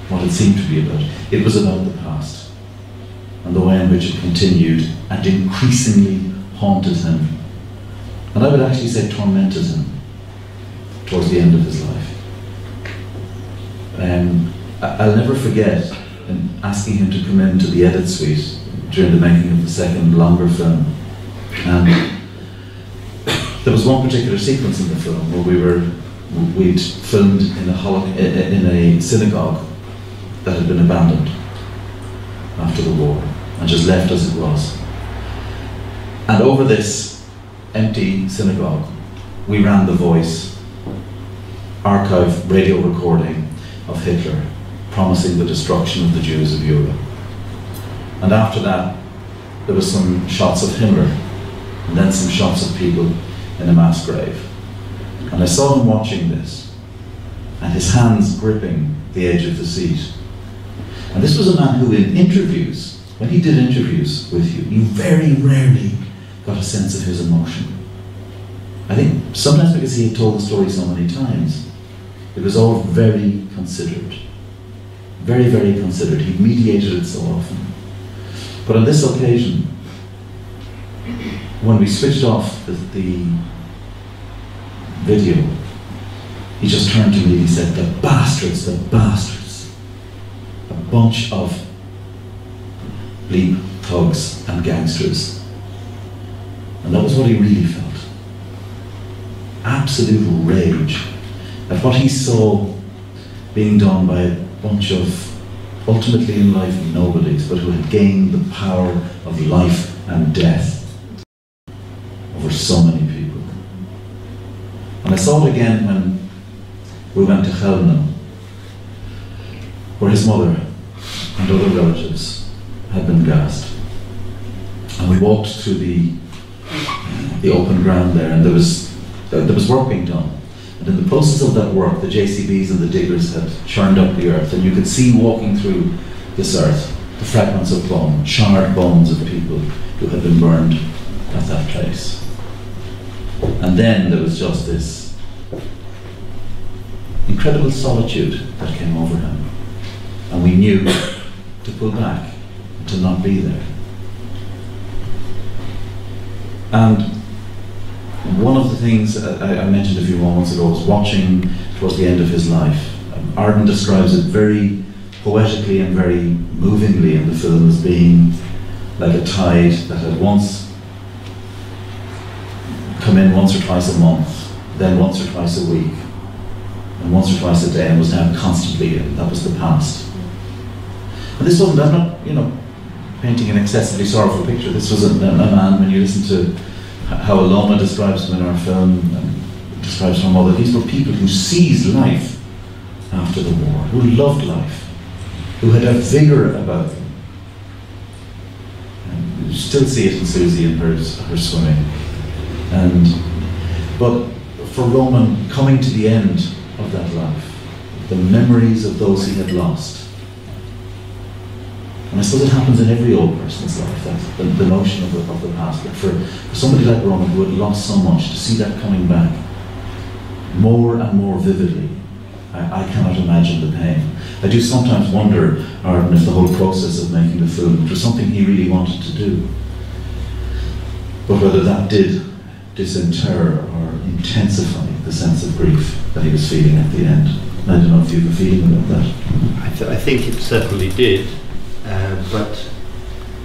what it seemed to be about. It was about the past, and the way in which it continued and increasingly haunted him. And I would actually say tormented him towards the end of his life. I'll never forget asking him to come into the edit suite during the making of the second longer film. And there was one particular sequence in the film where we'd filmed in a synagogue that had been abandoned after the war and just left as it was. And over this empty synagogue, we ran The Voice, archive radio recording of Hitler promising the destruction of the Jews of Europe. And after that, there was some shots of Himmler, and then some shots of people in a mass grave. And I saw him watching this, and his hands gripping the edge of the seat. And this was a man who in interviews, when he did interviews with you, you very rarely got a sense of his emotion. I think sometimes because he had told the story so many times, it was all very considered. Very, very considered. He mediated it so often. But on this occasion, when we switched off the video, he just turned to me and he said, the bastards, a bunch of bleep thugs and gangsters. And that was what he really felt. Absolute rage at what he saw being done by a bunch of ultimately in life nobodies, but who had gained the power of life and death over so many people. And I saw it again when we went to Chelmna. where his mother and other relatives had been gassed. And we walked through the open ground there, and there was work being done. And in the process of that work, the JCBs and the diggers had churned up the earth, and you could see walking through this earth the fragments of bone, charred bones of people who had been burned at that place. And then there was just this incredible solitude that came over him, and we knew to pull back, to not be there. And one of the things I mentioned a few moments ago was watching towards the end of his life. Ardyn describes it very poetically and very movingly in the film as being like a tide that had once come in once or twice a month, then once or twice a week, and once or twice a day, and was now constantly in. That was the past. And this wasn't, I'm not, painting an excessively sorrowful picture. This was a man, when you listen to how Aloma describes him in our film, and describes her mother, these were people who seized life after the war, who loved life, who had a vigour about them. And you still see it in Susie and her swimming. But for Roman, coming to the end of that life, the memories of those he had lost, and I suppose it happens in every old person's life, that the notion of the past. But for somebody like Roman, who had lost so much, to see that coming back more and more vividly, I cannot imagine the pain. I do sometimes wonder, Ardyn, if the whole process of making the film was something he really wanted to do, but whether that did disinter or intensify the sense of grief that he was feeling at the end. I don't know if you have a feeling about that. I think it certainly did. But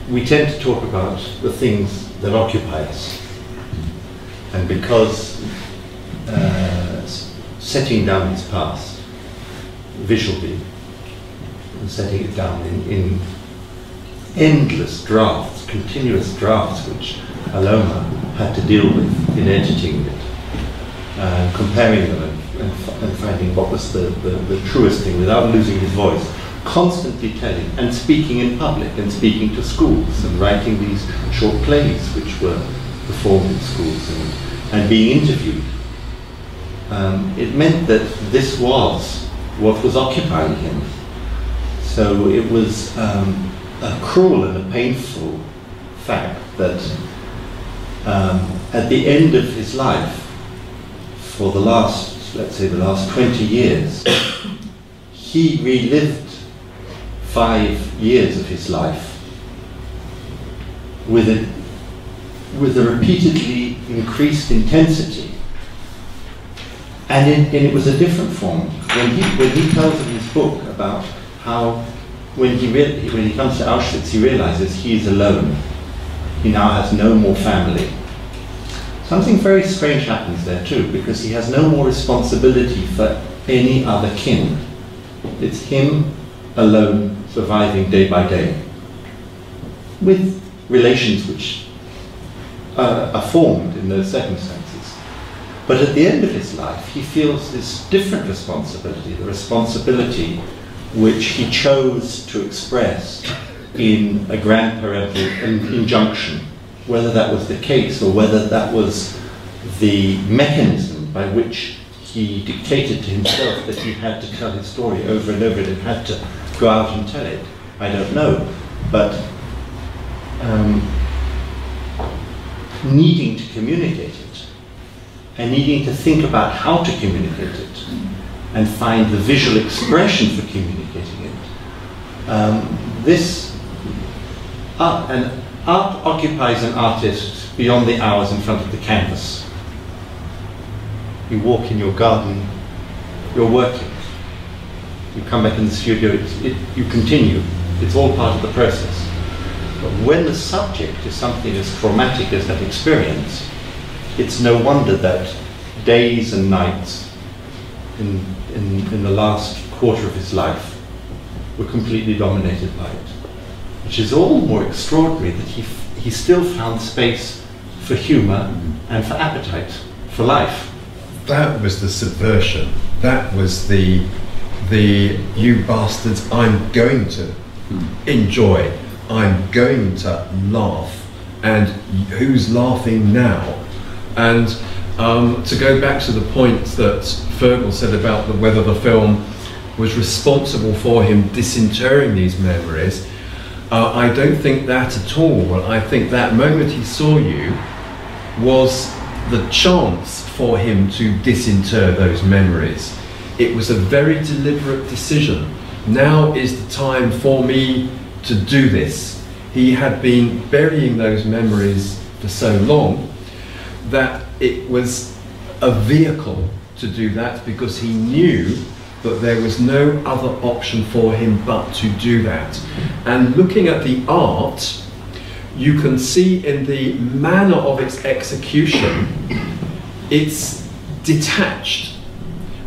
we tend to talk about the things that occupy us, and because setting down his past visually and setting it down in endless drafts, continuous drafts, which Aloma had to deal with in editing it, comparing them and finding what was the truest thing without losing his voice. Constantly telling and speaking in public and speaking to schools and writing these short plays which were performed in schools and being interviewed. It meant that this was what was occupying him. So it was a cruel and a painful fact that at the end of his life, for the last, let's say the last 20 years, he relived 5 years of his life with a repeatedly increased intensity, and it was a different form. When he tells in his book about how when he comes to Auschwitz, he realizes he is alone. He now has no more family. Something very strange happens there too, because he has no more responsibility for any other kin. It's him alone, surviving day by day, with relations which are formed in those circumstances. But at the end of his life, he feels this different responsibility, the responsibility which he chose to express in a grandparental injunction, whether that was the case or whether that was the mechanism by which he dictated to himself that he had to tell his story over and over and had to go out and tell it. I don't know, but needing to communicate it and needing to think about how to communicate it and find the visual expression for communicating it. Art occupies an artist beyond the hours in front of the canvas. You walk in your garden, you're working. You come back in the studio, you continue. It's all part of the process. But when the subject is something as traumatic as that experience, it's no wonder that days and nights in the last quarter of his life were completely dominated by it. Which is all more extraordinary that he still found space for humour and for appetite for life. That was the subversion. That was the you bastards, I'm going to enjoy, I'm going to laugh, and who's laughing now? And to go back to the point that Fergal said about whether the film was responsible for him disinterring these memories, I don't think that at all. I think that moment he saw you was the chance for him to disinter those memories. It was a very deliberate decision. Now is the time for me to do this. He had been burying those memories for so long that it was a vehicle to do that, because he knew that there was no other option for him but to do that. And looking at the art, you can see in the manner of its execution, it's detached.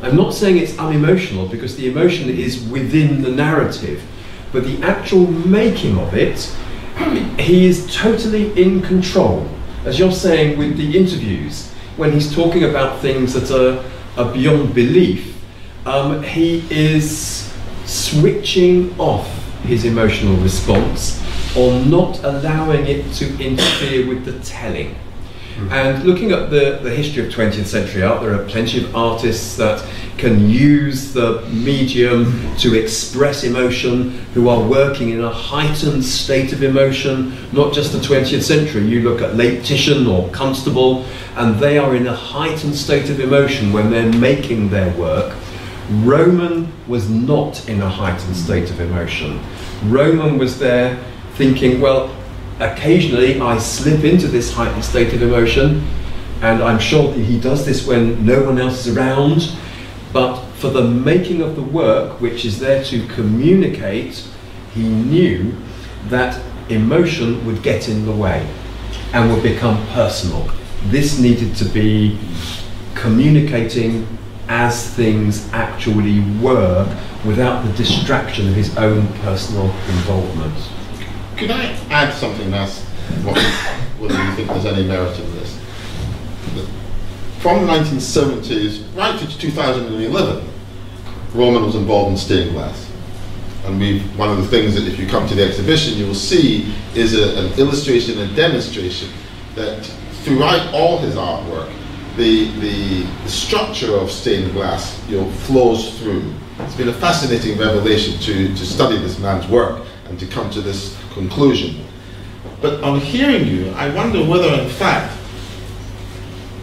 I'm not saying it's unemotional, because the emotion is within the narrative, but the actual making of it, he is totally in control. As you're saying with the interviews, when he's talking about things that are beyond belief, he is switching off his emotional response, or not allowing it to interfere with the telling. And looking at the history of 20th century art, there are plenty of artists that can use the medium to express emotion, who are working in a heightened state of emotion, not just the 20th century. You look at late Titian or Constable, and they are in a heightened state of emotion when they're making their work. Roman was not in a heightened state of emotion. Roman was there thinking, well, occasionally I slip into this heightened state of emotion, and I'm sure that he does this when no one else is around, but for the making of the work, which is there to communicate, he knew that emotion would get in the way and would become personal. This needed to be communicating as things actually were, without the distraction of his own personal involvement. Could I add something else, whether you think there's any merit in this? From the 1970s right to 2011, Roman was involved in stained glass. And one of the things that if you come to the exhibition you will see is an illustration and demonstration that throughout all his artwork, the structure of stained glass flows through. It's been a fascinating revelation to study this man's work and to come to this conclusion. But on hearing you, I wonder whether in fact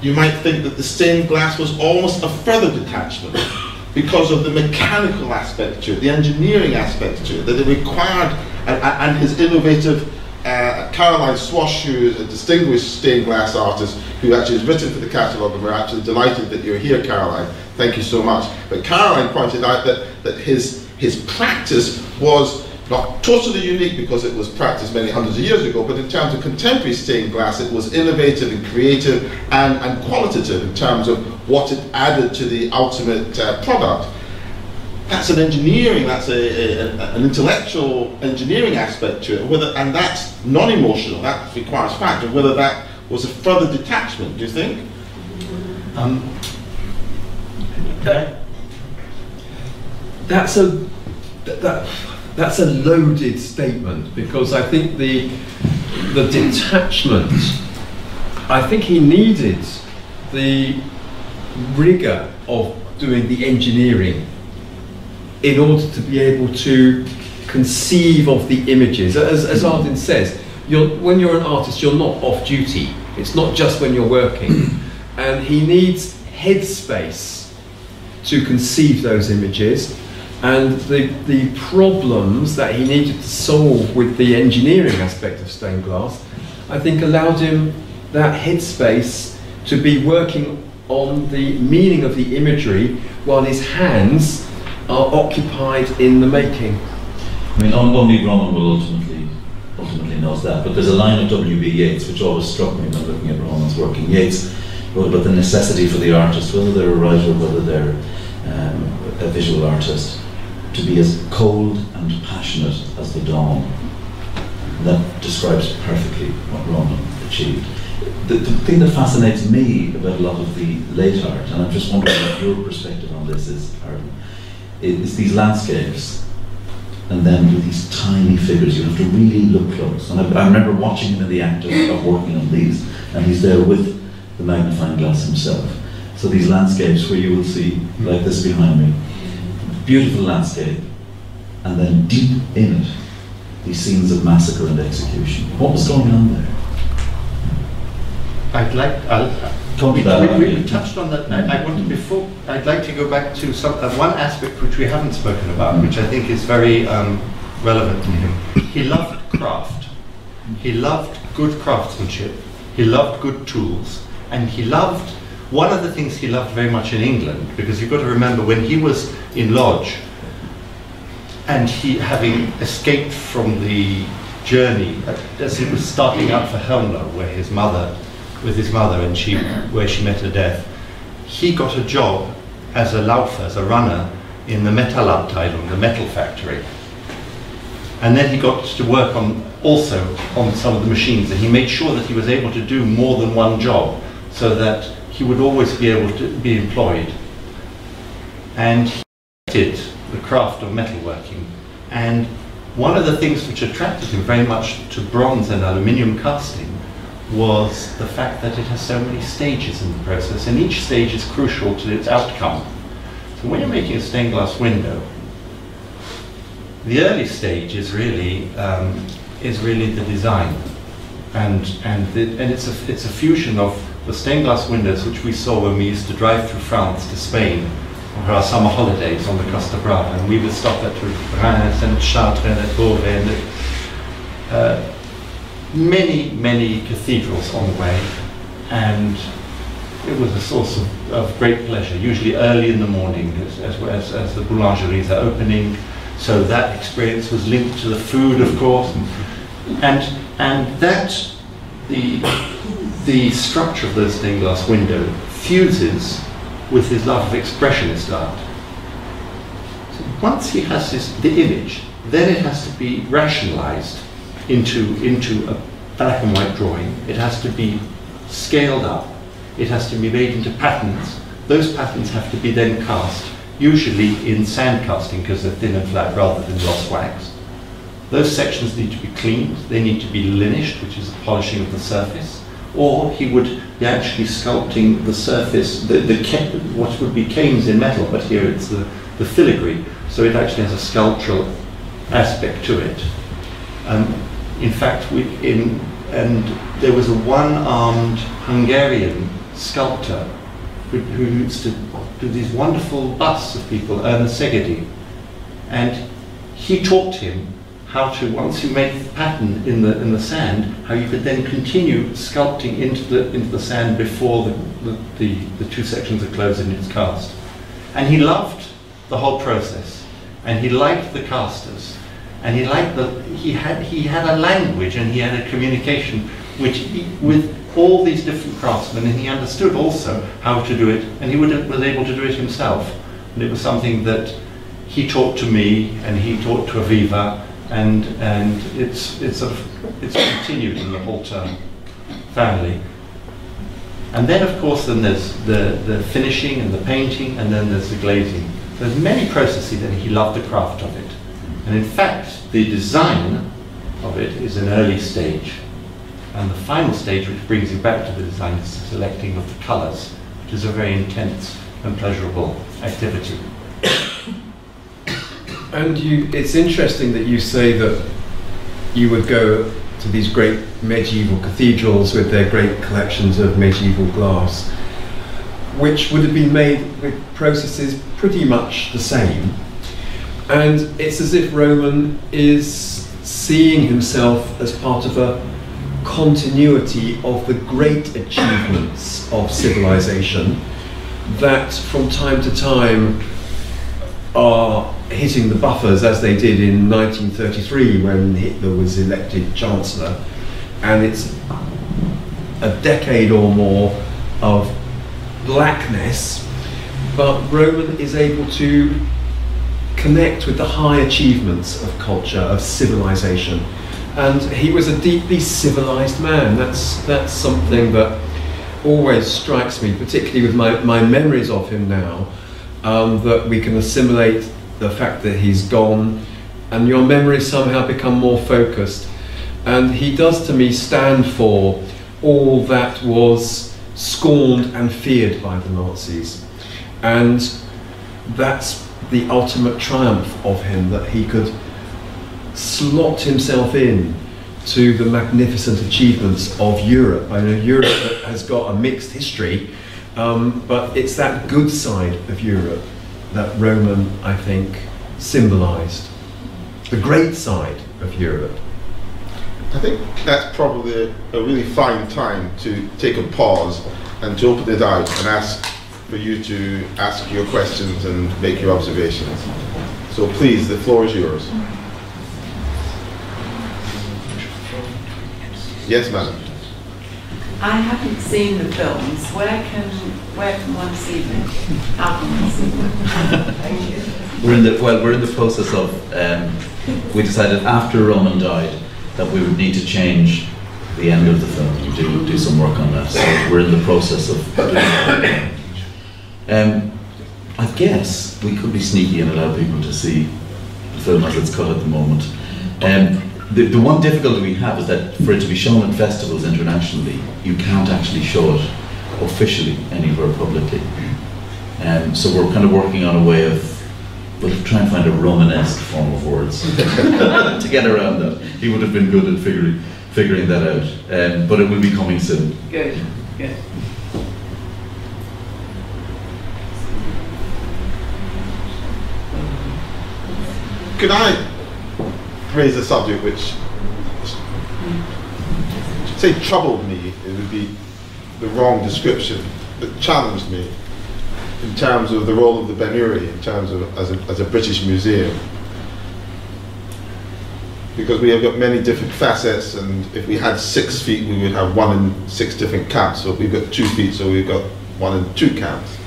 you might think that the stained glass was almost a further detachment because of the mechanical aspect to it, the engineering aspect to it, that it required, and his innovative Caroline Swash, who is a distinguished stained glass artist who actually has written for the catalogue, and we're actually delighted that you're here, Caroline. Thank you so much. But Caroline pointed out that his practice was not totally unique because it was practiced many hundreds of years ago, but in terms of contemporary stained glass, it was innovative and creative and qualitative in terms of what it added to the ultimate product. That's an engineering, that's an intellectual engineering aspect to it, and that's non-emotional, that requires fact, and whether that was a further detachment, do you think? That's a loaded statement, because I think the detachment, I think he needed the rigour of doing the engineering in order to be able to conceive of the images. As Ardyn says, when you're an artist, you're not off duty. It's not just when you're working. And he needs headspace to conceive those images. And the problems that he needed to solve with the engineering aspect of stained glass, I think allowed him that headspace to be working on the meaning of the imagery while his hands are occupied in the making. I mean, only Roman will ultimately knows that, but there's a line of W.B. Yeats which always struck me when looking at Roman's work. And Yeats wrote about the necessity for the artist, whether they're a writer, whether they're a visual artist, to be as cold and passionate as the dawn. And that describes perfectly what Roman achieved. The thing that fascinates me about a lot of the late art, and I'm just wondering what your perspective on this is, Ardyn, it's these landscapes, and then with these tiny figures, you have to really look close. And I remember watching him in the act of working on these, and he's there with the magnifying glass himself. So these landscapes where you will see, like this behind me, beautiful landscape, and then deep in it, these scenes of massacre and execution. What was going on there? We touched on that. I'd like to go back to one aspect which we haven't spoken about, which I think is very relevant to him. He loved craft. He loved good craftsmanship. He loved good tools, and he loved. One of the things he loved very much in England, because you've got to remember when he was in Lodge, and he having escaped from the journey as he was starting out for Helmlo, with his mother, and where she met her death, he got a job as a Laufer, as a runner in the Metallabteilung, the metal factory. And then he got to work also on some of the machines, and he made sure that he was able to do more than one job, so that he would always be able to be employed. And he did the craft of metalworking. And one of the things which attracted him very much to bronze and aluminium casting was the fact that it has so many stages in the process, and each stage is crucial to its outcome. So when you're making a stained glass window, the early stage is really the design, and it's a fusion of the stained glass windows which we saw when we used to drive through France to Spain for our summer holidays on the Costa Brava, and we would stop at Reims and Chartres and at Beauvais and many cathedrals on the way, and it was a source of great pleasure, usually early in the morning as the boulangeries are opening, so that experience was linked to the food, of course, and that the structure of the stained glass window fuses with his love of expressionist art. So once he has the image, then it has to be rationalized into a black and white drawing. It has to be scaled up. It has to be made into patterns. Those patterns have to be then cast, usually in sand casting because they're thin and flat rather than gloss wax. Those sections need to be cleaned. They need to be linished, which is a polishing of the surface. Or he would be actually sculpting the surface, what would be canes in metal, but here it's the filigree, so it actually has a sculptural aspect to it. In fact, there was a one-armed Hungarian sculptor who used to do these wonderful busts of people, Ernest Szegedy, and he taught him how to, once you make the pattern in the sand, how you could then continue sculpting into the sand before the two sections are closed and it's cast. And he loved the whole process, and he liked the casters, and he liked he had a language and he had a communication with all these different craftsmen, and he understood also how to do it, and he was able to do it himself. And it was something that he taught to me, and he taught to Aviva, and it's continued in the Halter family. And then, of course, then there's the finishing and the painting, and then there's the glazing. There's many processes, and he loved the craft of it. And in fact, the design of it is an early stage. And the final stage, which brings you back to the design, is the selecting of the colours, which is a very intense and pleasurable activity. And it's interesting that you say that you would go to these great medieval cathedrals with their great collections of medieval glass, which would have been made with processes pretty much the same. And it's as if Roman is seeing himself as part of a continuity of the great achievements of civilization that from time to time are hitting the buffers, as they did in 1933 when Hitler was elected Chancellor, and it's a decade or more of blackness, but Roman is able to connect with the high achievements of culture, of civilization, and he was a deeply civilized man. That's something that always strikes me, particularly with my memories of him now, that we can assimilate the fact that he's gone, and your memories somehow become more focused. And he does to me stand for all that was scorned and feared by the Nazis. And that's the ultimate triumph of him, that he could slot himself in to the magnificent achievements of Europe. I know Europe has got a mixed history, but it's that good side of Europe that Roman, I think, symbolised. The great side of Europe. I think that's probably a really fine time to take a pause and to open it out and ask for you to ask your questions and make your observations. So please, the floor is yours. Yes, madam. I haven't seen the films. Where can one see them? How can one see them? Thank you. We're in the process of. We decided after Roman died that we would need to change the end of the film and do some work on that. So we're in the process of doing that. I guess we could be sneaky and allow people to see the film as it's cut at the moment. The one difficulty we have is that for it to be shown at festivals internationally, you can't actually show it officially anywhere publicly. So we're kind of working on a way of, we'll try and find a Romanesque form of words to get around that. He would have been good at figuring that out, but it will be coming soon. Good, good. Could I raise a subject which, say, troubled me? It would be the wrong description, but challenged me in terms of the role of the Ben Uri, in terms of as a British museum. Because we have got many different facets, and if we had 6 feet, we would have 1 in 6 different camps. So we've got 2 feet, so we've got 1 in 2 camps.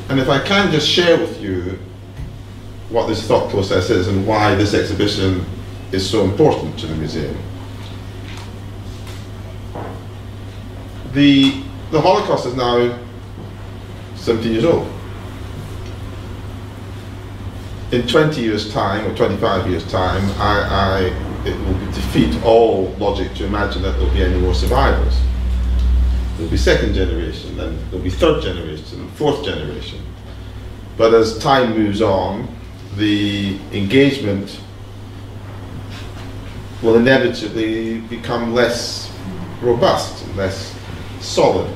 And if I can just share with you what this thought process is and why this exhibition is so important to the museum. The Holocaust is now 17 years old. In 20 years' time, or 25 years' time, it will defeat all logic to imagine that there will be any more survivors. There will be 2nd generation, then there will be 3rd generation, and 4th generation. But as time moves on, the engagement will inevitably become less robust, less solid.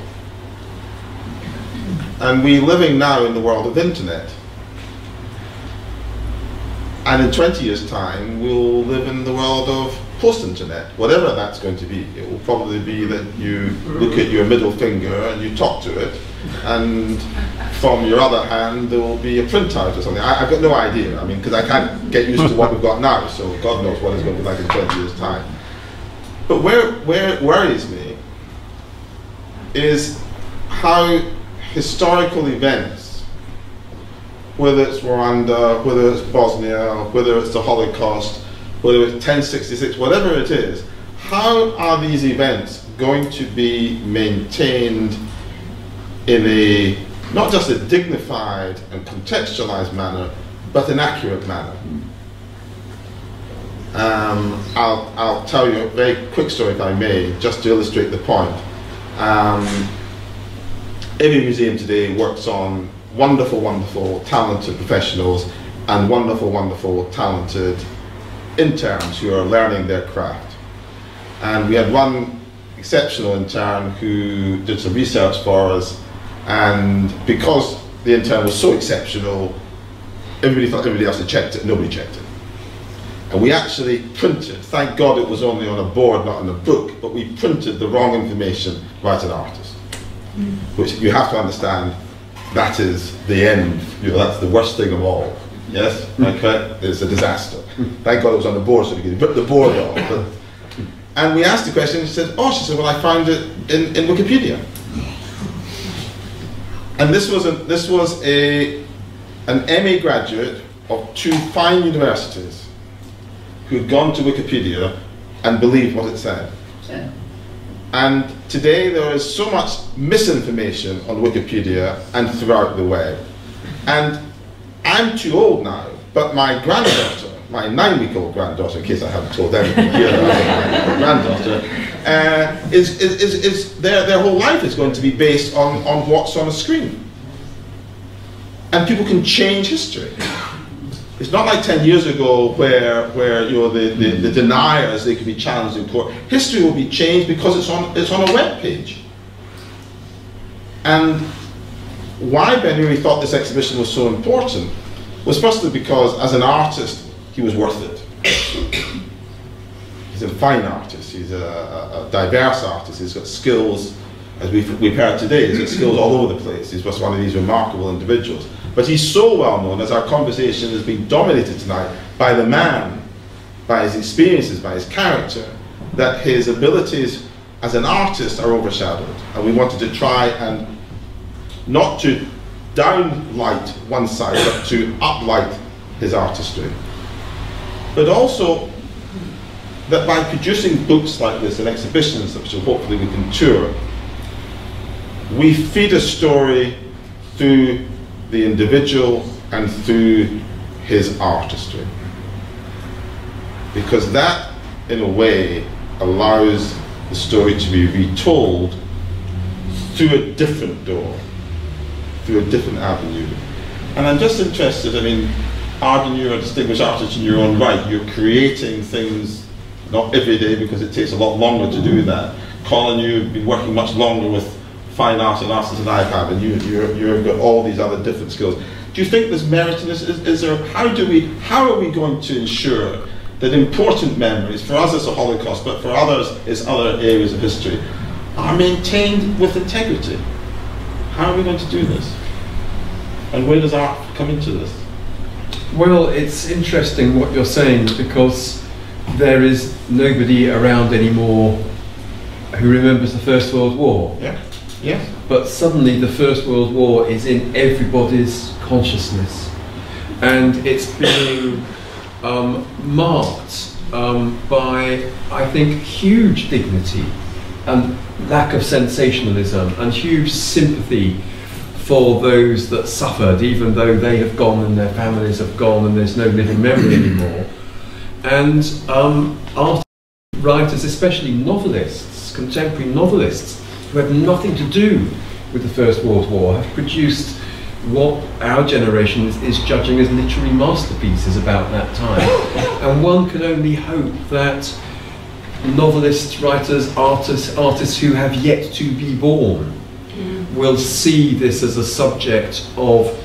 And we're living now in the world of the internet. And in 20 years' time, we'll live in the world of post-internet, whatever that's going to be. It will probably be that you look at your middle finger and you talk to it, and from your other hand, there will be a printout or something. I've got no idea, I mean, because I can't get used to what we've got now, so God knows what it's going to be like in 20 years' time. But where it worries me is how historical events, whether it's Rwanda, whether it's Bosnia, whether it's the Holocaust, whether it's 1066, whatever it is, how are these events going to be maintained in a, not just a dignified and contextualized manner, but an accurate manner? I'll tell you a very quick story, if I may, just to illustrate the point. Every museum today works on wonderful, wonderful, talented professionals and wonderful, wonderful, talented interns who are learning their craft. And we had one exceptional intern who did some research for us, and because the intern was so exceptional, everybody thought everybody else had checked it, nobody checked it. And we actually printed, thank God it was only on a board, not in a book, but we printed the wrong information right at Artist. Which you have to understand, that is the end, that's the worst thing of all. Yes? Okay? It's a disaster. Thank God it was on the board so we could rip the board off. And we asked the question, and she said, well, I found it in Wikipedia. And this was an MA graduate of 2 fine universities who had gone to Wikipedia and believed what it said. Yeah. And today there is so much misinformation on Wikipedia and throughout the web. And I'm too old now, but my granddaughter, my 9-week-old granddaughter, in case I haven't told anyone here that I have a granddaughter, their whole life is going to be based on what's on a screen. And people can change history. It's not like 10 years ago where you know, the deniers, they could be challenged in court. History will be changed because it's on a web page. And why Ben Uri thought this exhibition was so important was firstly because as an artist, he was worth it. He's a fine artist, he's a diverse artist, he's got skills, as we've heard today, he's got skills all over the place. He's just one of these remarkable individuals. But he's so well known, as our conversation has been dominated tonight, by the man, by his experiences, by his character, that his abilities as an artist are overshadowed. And we wanted to try and not to downlight one side, but to uplight his artistry. But also that by producing books like this and exhibitions, which hopefully we can tour, we feed a story through the individual and through his artistry. Because that, in a way, allows the story to be retold through a different door, through a different avenue. And I'm just interested, I mean, Ardyn, you're a distinguished artist in your own right. You're creating things, not every day because it takes a lot longer to do that. Colin, you've been working much longer with fine art and artists than I have, and you've got all these other different skills. Do you think there's merit in this? Is there, how are we going to ensure that important memories, for us it's the Holocaust, but for others it's other areas of history, are maintained with integrity? How are we going to do this? And where does art come into this? Well, it's interesting what you're saying, because there is nobody around anymore who remembers the First World War. Yeah. Yes. But suddenly the First World War is in everybody's consciousness, and it's being marked by, I think, huge dignity and lack of sensationalism and huge sympathy for those that suffered, even though they have gone and their families have gone and there's no living memory anymore. And art writers, especially novelists, contemporary novelists, who had nothing to do with the First World War, have produced what our generation is judging as literary masterpieces about that time. And one can only hope that novelists, writers, artists who have yet to be born will see this as a subject of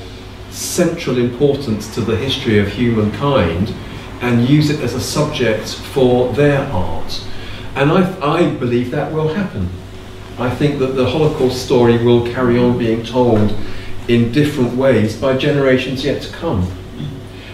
central importance to the history of humankind and use it as a subject for their art. And I believe that will happen. I think that the Holocaust story will carry on being told in different ways by generations yet to come.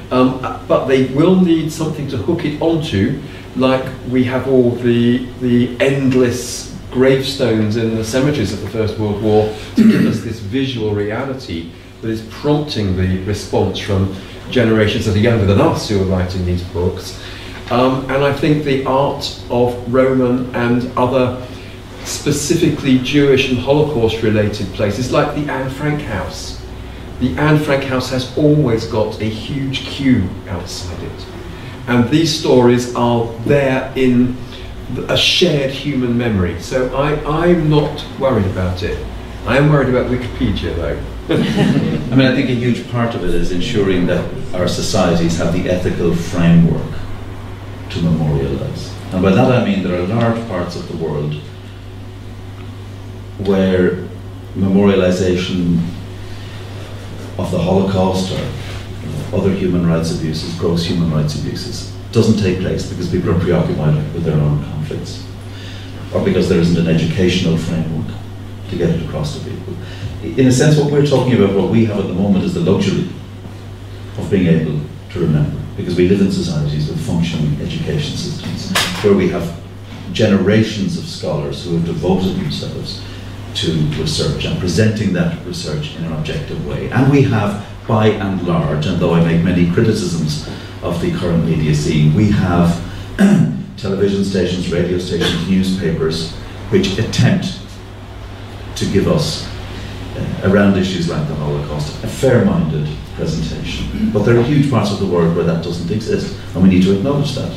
But they will need something to hook it onto, like we have all the endless gravestones in the cemeteries of the First World War to give us this visual reality that is prompting the response from generations that are younger than us who are writing these books. And I think the art of Roman and other specifically Jewish and Holocaust related places, like the Anne Frank house. The Anne Frank house has always got a huge queue outside it. And these stories are there in a shared human memory. So I'm not worried about it. I am worried about Wikipedia though. I mean, I think a huge part of it is ensuring that our societies have the ethical framework to memorialise. And by that I mean there are large parts of the world where memorialisation of the Holocaust or other human rights abuses, gross human rights abuses, doesn't take place because people are preoccupied with their own conflicts, or because there isn't an educational framework to get it across to people. In a sense, what we're talking about, what we have at the moment, is the luxury of being able to remember, because we live in societies with functioning education systems where we have generations of scholars who have devoted themselves to research and presenting that research in an objective way. And we have, by and large, and though I make many criticisms of the current media scene, we have television stations, radio stations, newspapers, which attempt to give us around issues like the Holocaust, a fair-minded presentation. But there are huge parts of the world where that doesn't exist, and we need to acknowledge that.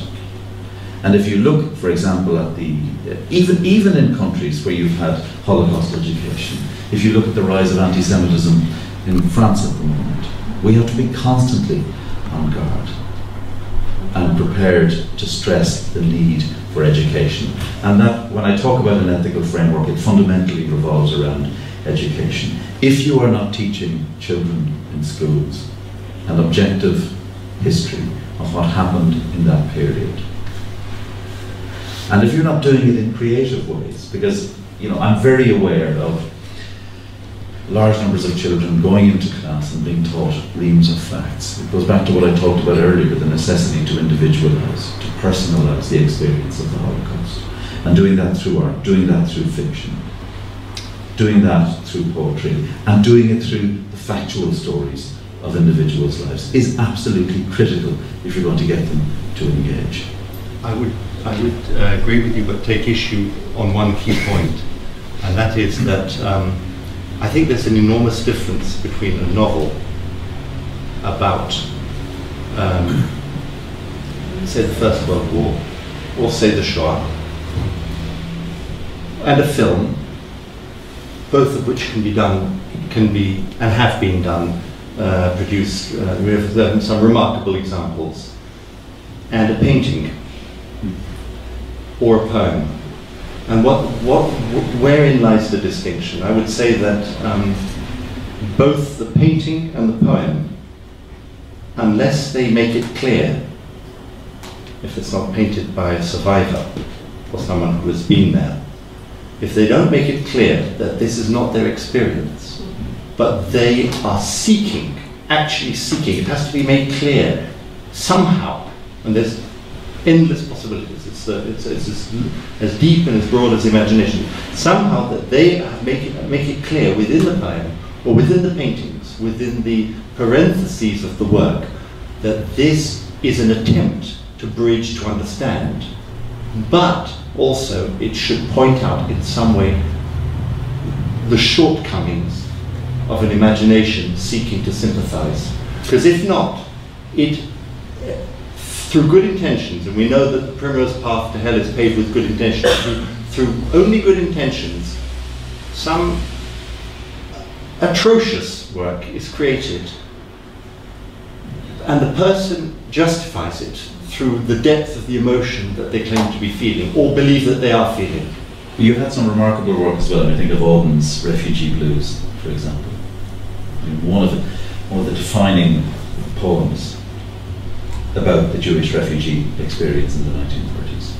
And if you look, for example, at the, even in countries where you've had Holocaust education, if you look at the rise of anti-Semitism in France at the moment, we have to be constantly on guard and prepared to stress the need for education. And that, when I talk about an ethical framework, it fundamentally revolves around education. If you are not teaching children in schools an objective history of what happened in that period, and if you're not doing it in creative ways, because I'm very aware of large numbers of children going into class and being taught reams of facts. It goes back to what I talked about earlier, the necessity to individualise, to personalise the experience of the Holocaust, and doing that through art, doing that through fiction, doing that through poetry, and doing it through the factual stories of individuals' lives is absolutely critical if you're going to get them to engage. I would agree with you, but take issue on one key point, and that is that I think there's an enormous difference between a novel about, say, the First World War, or say the Shoah, and a film, both of which can be and have been done, produced. We have some remarkable examples, and a painting or a poem. And wherein lies the distinction? I would say that both the painting and the poem, unless they make it clear, if it's not painted by a survivor or someone who has been there, if they don't make it clear that this is not their experience, but they are seeking, actually seeking, it has to be made clear somehow, and there's endless possibilities. It's as deep and as broad as imagination. Somehow that they make it clear within the poem or within the paintings, within the parentheses of the work, that this is an attempt to bridge, to understand, but also it should point out in some way the shortcomings of an imagination seeking to sympathize. Because if not, through good intentions, and we know that the primrose path to hell is paved with good intentions, through only good intentions, some atrocious work is created, and the person justifies it through the depth of the emotion that they claim to be feeling, or believe that they are feeling. You've had some remarkable work as well. I think of Ardyn's Refugee Blues, for example. I mean, one of the defining poems about the Jewish refugee experience in the 1930s.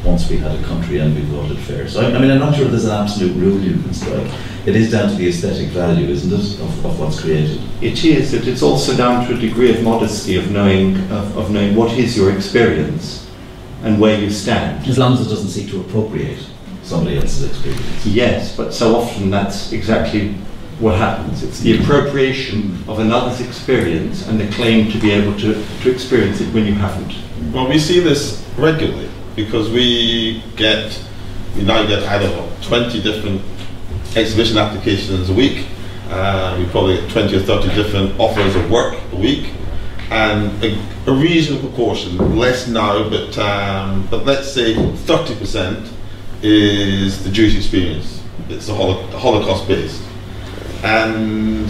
Once we had a country and we thought it fair. So I mean, I'm not sure there's an absolute rule you can strike. It is down to the aesthetic value, isn't it, of what's created? It is. It's also down to a degree of modesty of knowing what is your experience and where you stand. As long as it doesn't seek to appropriate somebody else's experience. Yes, but so often that's exactly what happens. It's the appropriation of another's experience and the claim to be able to experience it when you haven't. Well, we see this regularly because we now get, I don't know, 20 different exhibition applications a week. We probably get 20 or 30 different offers of work a week, and a reasonable proportion, less now, but let's say 30% is the Jewish experience. It's the Holocaust based. And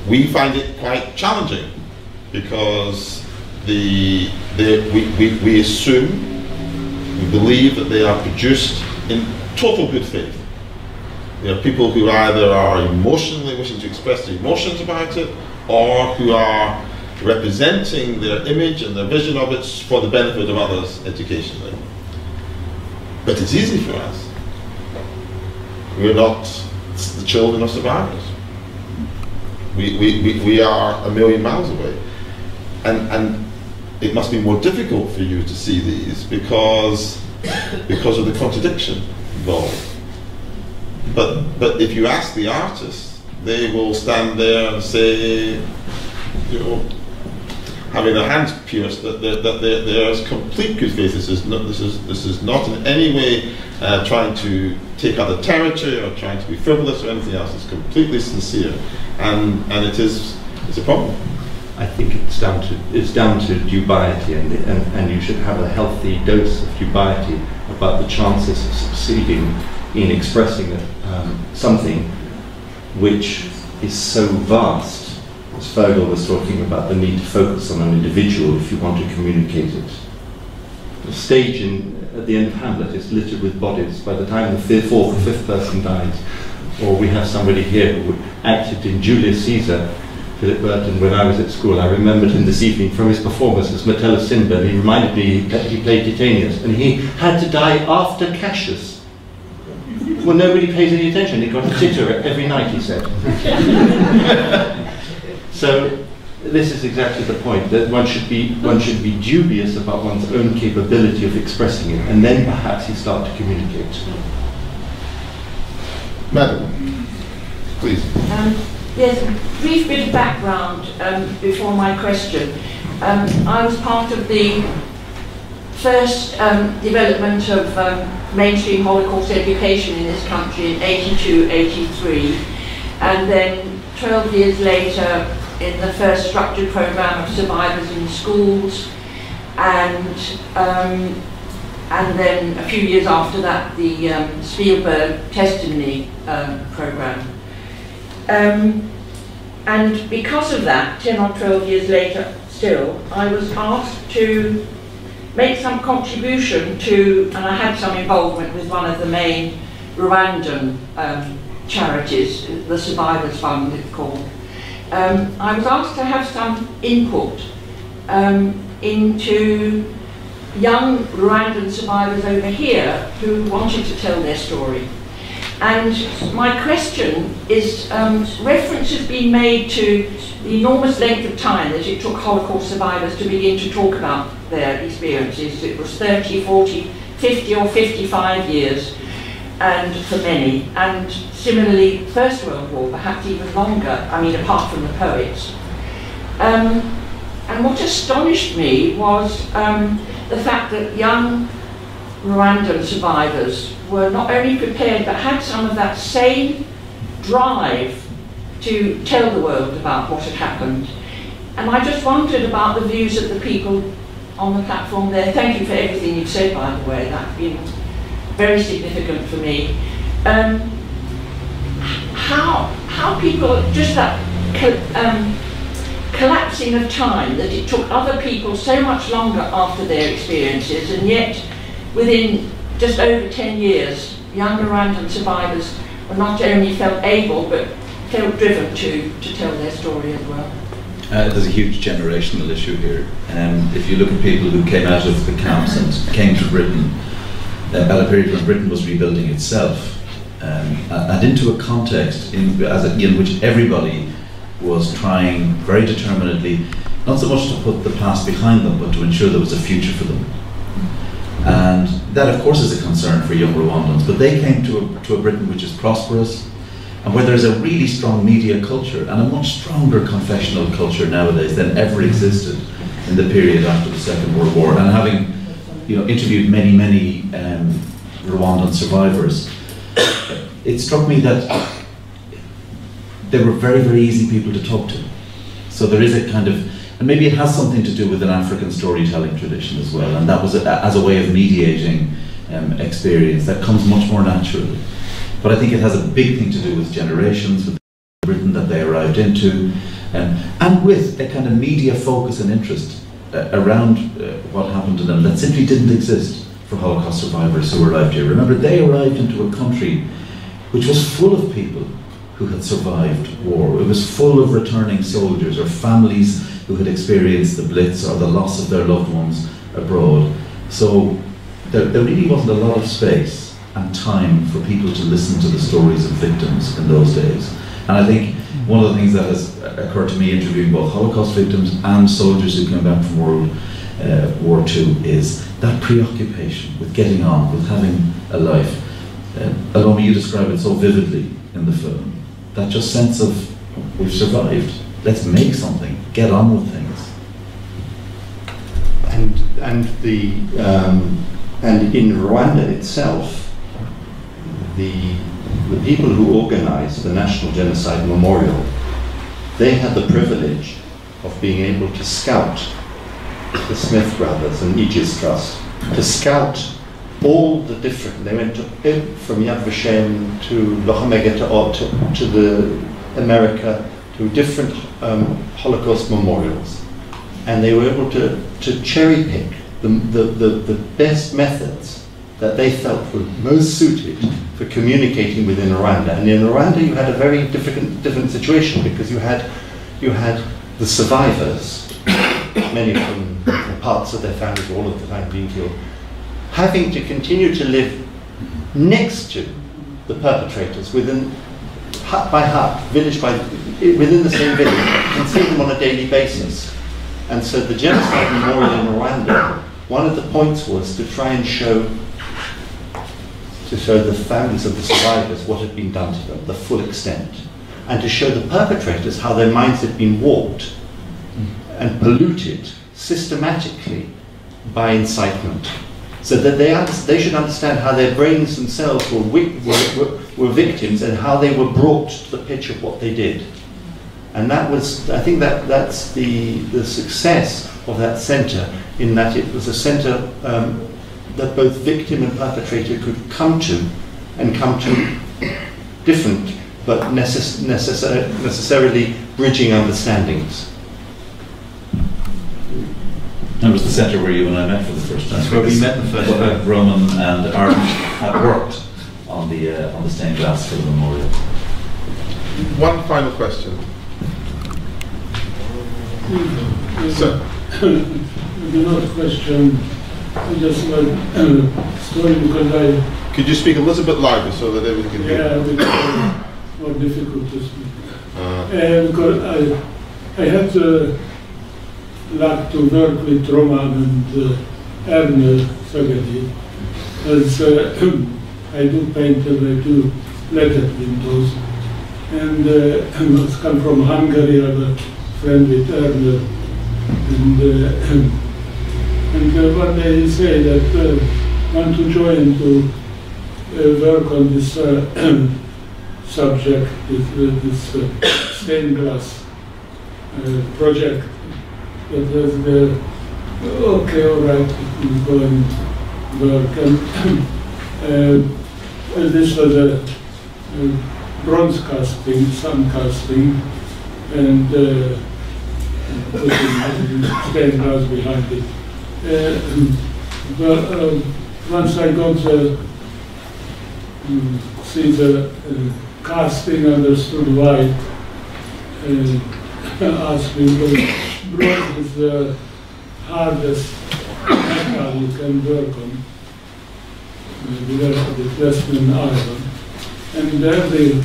we find it quite challenging because we assume, we believe that they are produced in total good faith. There are people who either are emotionally wishing to express their emotions about it, or who are representing their image and their vision of it for the benefit of others educationally. But it's easy for us. We're not the children of survivors. We are a million miles away, and it must be more difficult for you to see these because of the contradiction involved. But if you ask the artists, they will stand there and say, having their hands pierced, that there's complete good faith. This is not in any way trying to take other territory or trying to be frivolous or anything else. It's completely sincere, and it's a problem. I think it's down to dubiety, and you should have a healthy dose of dubiety about the chances of succeeding in expressing something which is so vast. As Fergal was talking about the need to focus on an individual if you want to communicate it. The stage at the end of Hamlet is littered with bodies. By the time the fourth or fifth person dies, or we have somebody here who acted in Julius Caesar, Philip Burton, when I was at school, I remembered him this evening from his performance as Metellus Sinbad. He reminded me that he played Titanius, and he had to die after Cassius. Well, nobody pays any attention. He got a titter every night, he said. So this is exactly the point, that one should be dubious about one's own capability of expressing it, and then perhaps you start to communicate. Madam, please. Yes, a brief bit of background before my question. I was part of the first development of mainstream Holocaust education in this country in 82, 83, and then 12 years later in the first structured program of survivors in schools, and then a few years after that the Spielberg testimony program. And because of that, 10 or 12 years later still, I was asked to make some contribution to, and I had some involvement with one of the main Rwandan charities, the Survivors Fund it's called. I was asked to have some input into young Rwandan survivors over here who wanted to tell their story. And my question is, reference has been made to the enormous length of time that it took Holocaust survivors to begin to talk about their experiences. It was 30, 40, 50 or 55 years, and for many. And similarly, First World War, perhaps even longer, I mean, apart from the poets. And what astonished me was the fact that young Rwandan survivors were not only prepared but had some of that same drive to tell the world about what had happened. And I just wondered about the views of the people on the platform there. Thank you for everything you've said, by the way. That's been very significant for me. How people, just that collapsing of time, that it took other people so much longer after their experiences, and yet within just over 10 years, young Rwandan survivors were not only felt able, but felt driven to tell their story as well. There's a huge generational issue here. If you look at people who came out of the camps and came to Britain, at a period when Britain was rebuilding itself, and into a context in which everybody was trying very determinedly, not so much to put the past behind them, but to ensure there was a future for them. And that, of course, is a concern for young Rwandans, but they came to a Britain which is prosperous, and where there's a really strong media culture and a much stronger confessional culture nowadays than ever existed in the period after the Second World War. And having interviewed many Rwandan survivors, it struck me that they were very, very easy people to talk to. So there is a kind of, and maybe it has something to do with an African storytelling tradition as well, and that was as a way of mediating experience that comes much more naturally. But I think it has a big thing to do with generations, with Britain that they arrived into, and with a kind of media focus and interest around what happened to them that simply didn't exist for Holocaust survivors who arrived here. Remember, they arrived into a country which was full of people who had survived war. It was full of returning soldiers or families who had experienced the Blitz or the loss of their loved ones abroad. So there really wasn't a lot of space and time for people to listen to the stories of victims in those days. And I think one of the things that has occurred to me interviewing both Holocaust victims and soldiers who came back from World War II is that preoccupation with getting on, with having a life. Aloma, you describe it so vividly in the film. That just sense of, we've survived, let's make something, get on with things. and in Rwanda itself, the people who organized the National Genocide Memorial, they had the privilege of being able to scout the Smith brothers and Aegis Trust, to scout all the different, they went from Yad Vashem to Lohamega to the America, to different Holocaust memorials. And they were able to cherry pick the best methods that they felt were most suited for communicating within Rwanda. And in Rwanda you had a very different situation, because you had the survivors, many of them, parts of their families, all of the time being killed, having to continue to live next to the perpetrators within hut by hut, village by within the same village, and see them on a daily basis. And so the Genocide Memorial in Rwanda, one of the points was to try and show the families of the survivors what had been done to them, the full extent, and to show the perpetrators how their minds had been warped and polluted systematically by incitement, so that they should understand how their brains themselves were victims, and how they were brought to the pitch of what they did. And that was, I think that's the success of that centre, in that it was a centre that both victim and perpetrator could come to, and come to different but necessarily bridging understandings. That was the centre where you and I met for the first time. That's where we met the first time. Roman and Ardyn had worked on the stained glass for the memorial. One final question. Sir. Another question. I just like story, because Could you speak a little bit louder so that everyone can hear? Yeah, it's more difficult to speak. Because I had luck to work with Roman and Ardyn Fergal, as I do paint and I do lettered windows. And I come from Hungary. I have a friend with Ardyn, and one day he said that want to join to work on this subject, this stained glass project. That was okay, all right, we go and work. And this was a bronze casting, sun casting, and putting stained glass behind it. But once I got to see the casting, understood why, asked me, bronze is the hardest metal you can work on, the less than iron. And every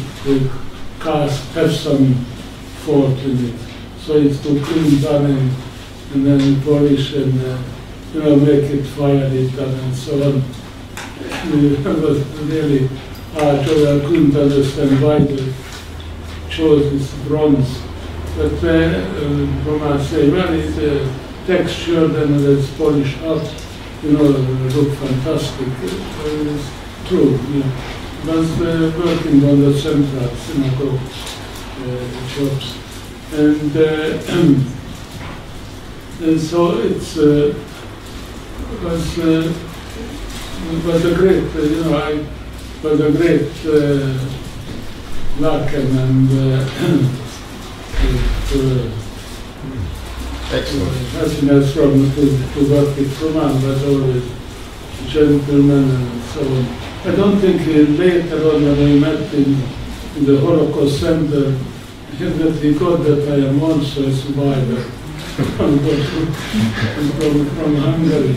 cast has some fault in it. So it's to clean down and then polish and make it fire it and so on. It was really hard. I couldn't understand why they chose this bronze. But Roman say, well, it's textured and it's polished up, look fantastic. It's true. I was working on the central synagogue shops. And so it's was a great, was a great luck and happiness to work with Roman, but always gentleman and so on. I don't think later on when we met in the Holocaust Center, that he thought that I am also a survivor from Hungary.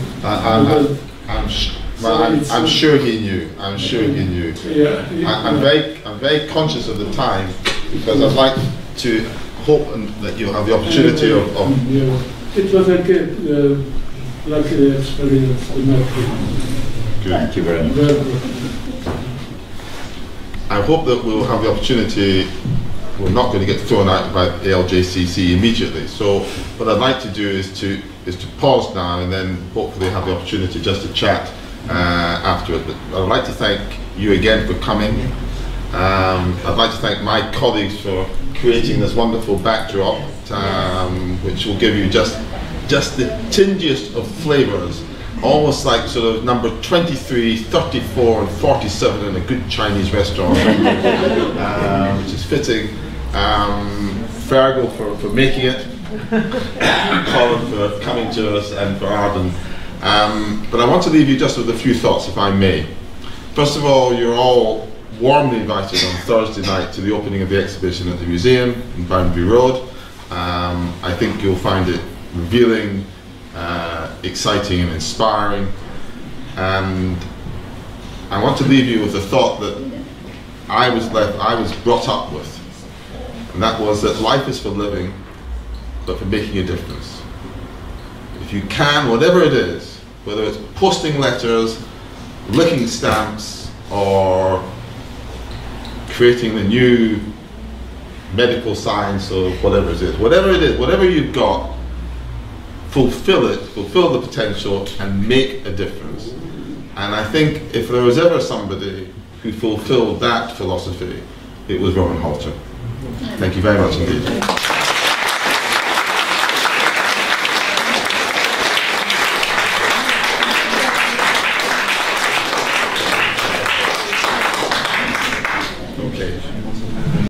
I'm sure he knew. I'm sure he knew. Yeah, I'm very conscious of the time, because I'd like to hope that you'll have the opportunity of yeah. It was a good, lucky experience to meet him. Good. Thank you very much. I hope that we'll have the opportunity we're not going to get thrown out by the LJCC immediately. So what I'd like to do is to pause now and then hopefully have the opportunity just to chat afterwards. But I'd like to thank you again for coming. I'd like to thank my colleagues for creating this wonderful backdrop, which will give you just the tingiest of flavours, almost like sort of number 23, 34 and 47 in a good Chinese restaurant, which is fitting. Fergal for making it, Colin for coming to us, and for Ardyn. But I want to leave you just with a few thoughts, if I may. First of all, you're all warmly invited on Thursday night to the opening of the exhibition at the museum in Boundary Road. I think you'll find it revealing, exciting and inspiring. And I want to leave you with a thought that I was brought up with. And that was that life is for living, but for making a difference. If you can, whatever it is, whether it's posting letters, licking stamps, or creating the new medical science or whatever it is, whatever you've got, fulfill it, fulfill the potential and make a difference. And I think if there was ever somebody who fulfilled that philosophy, it was Roman Halter. Thank you very much indeed.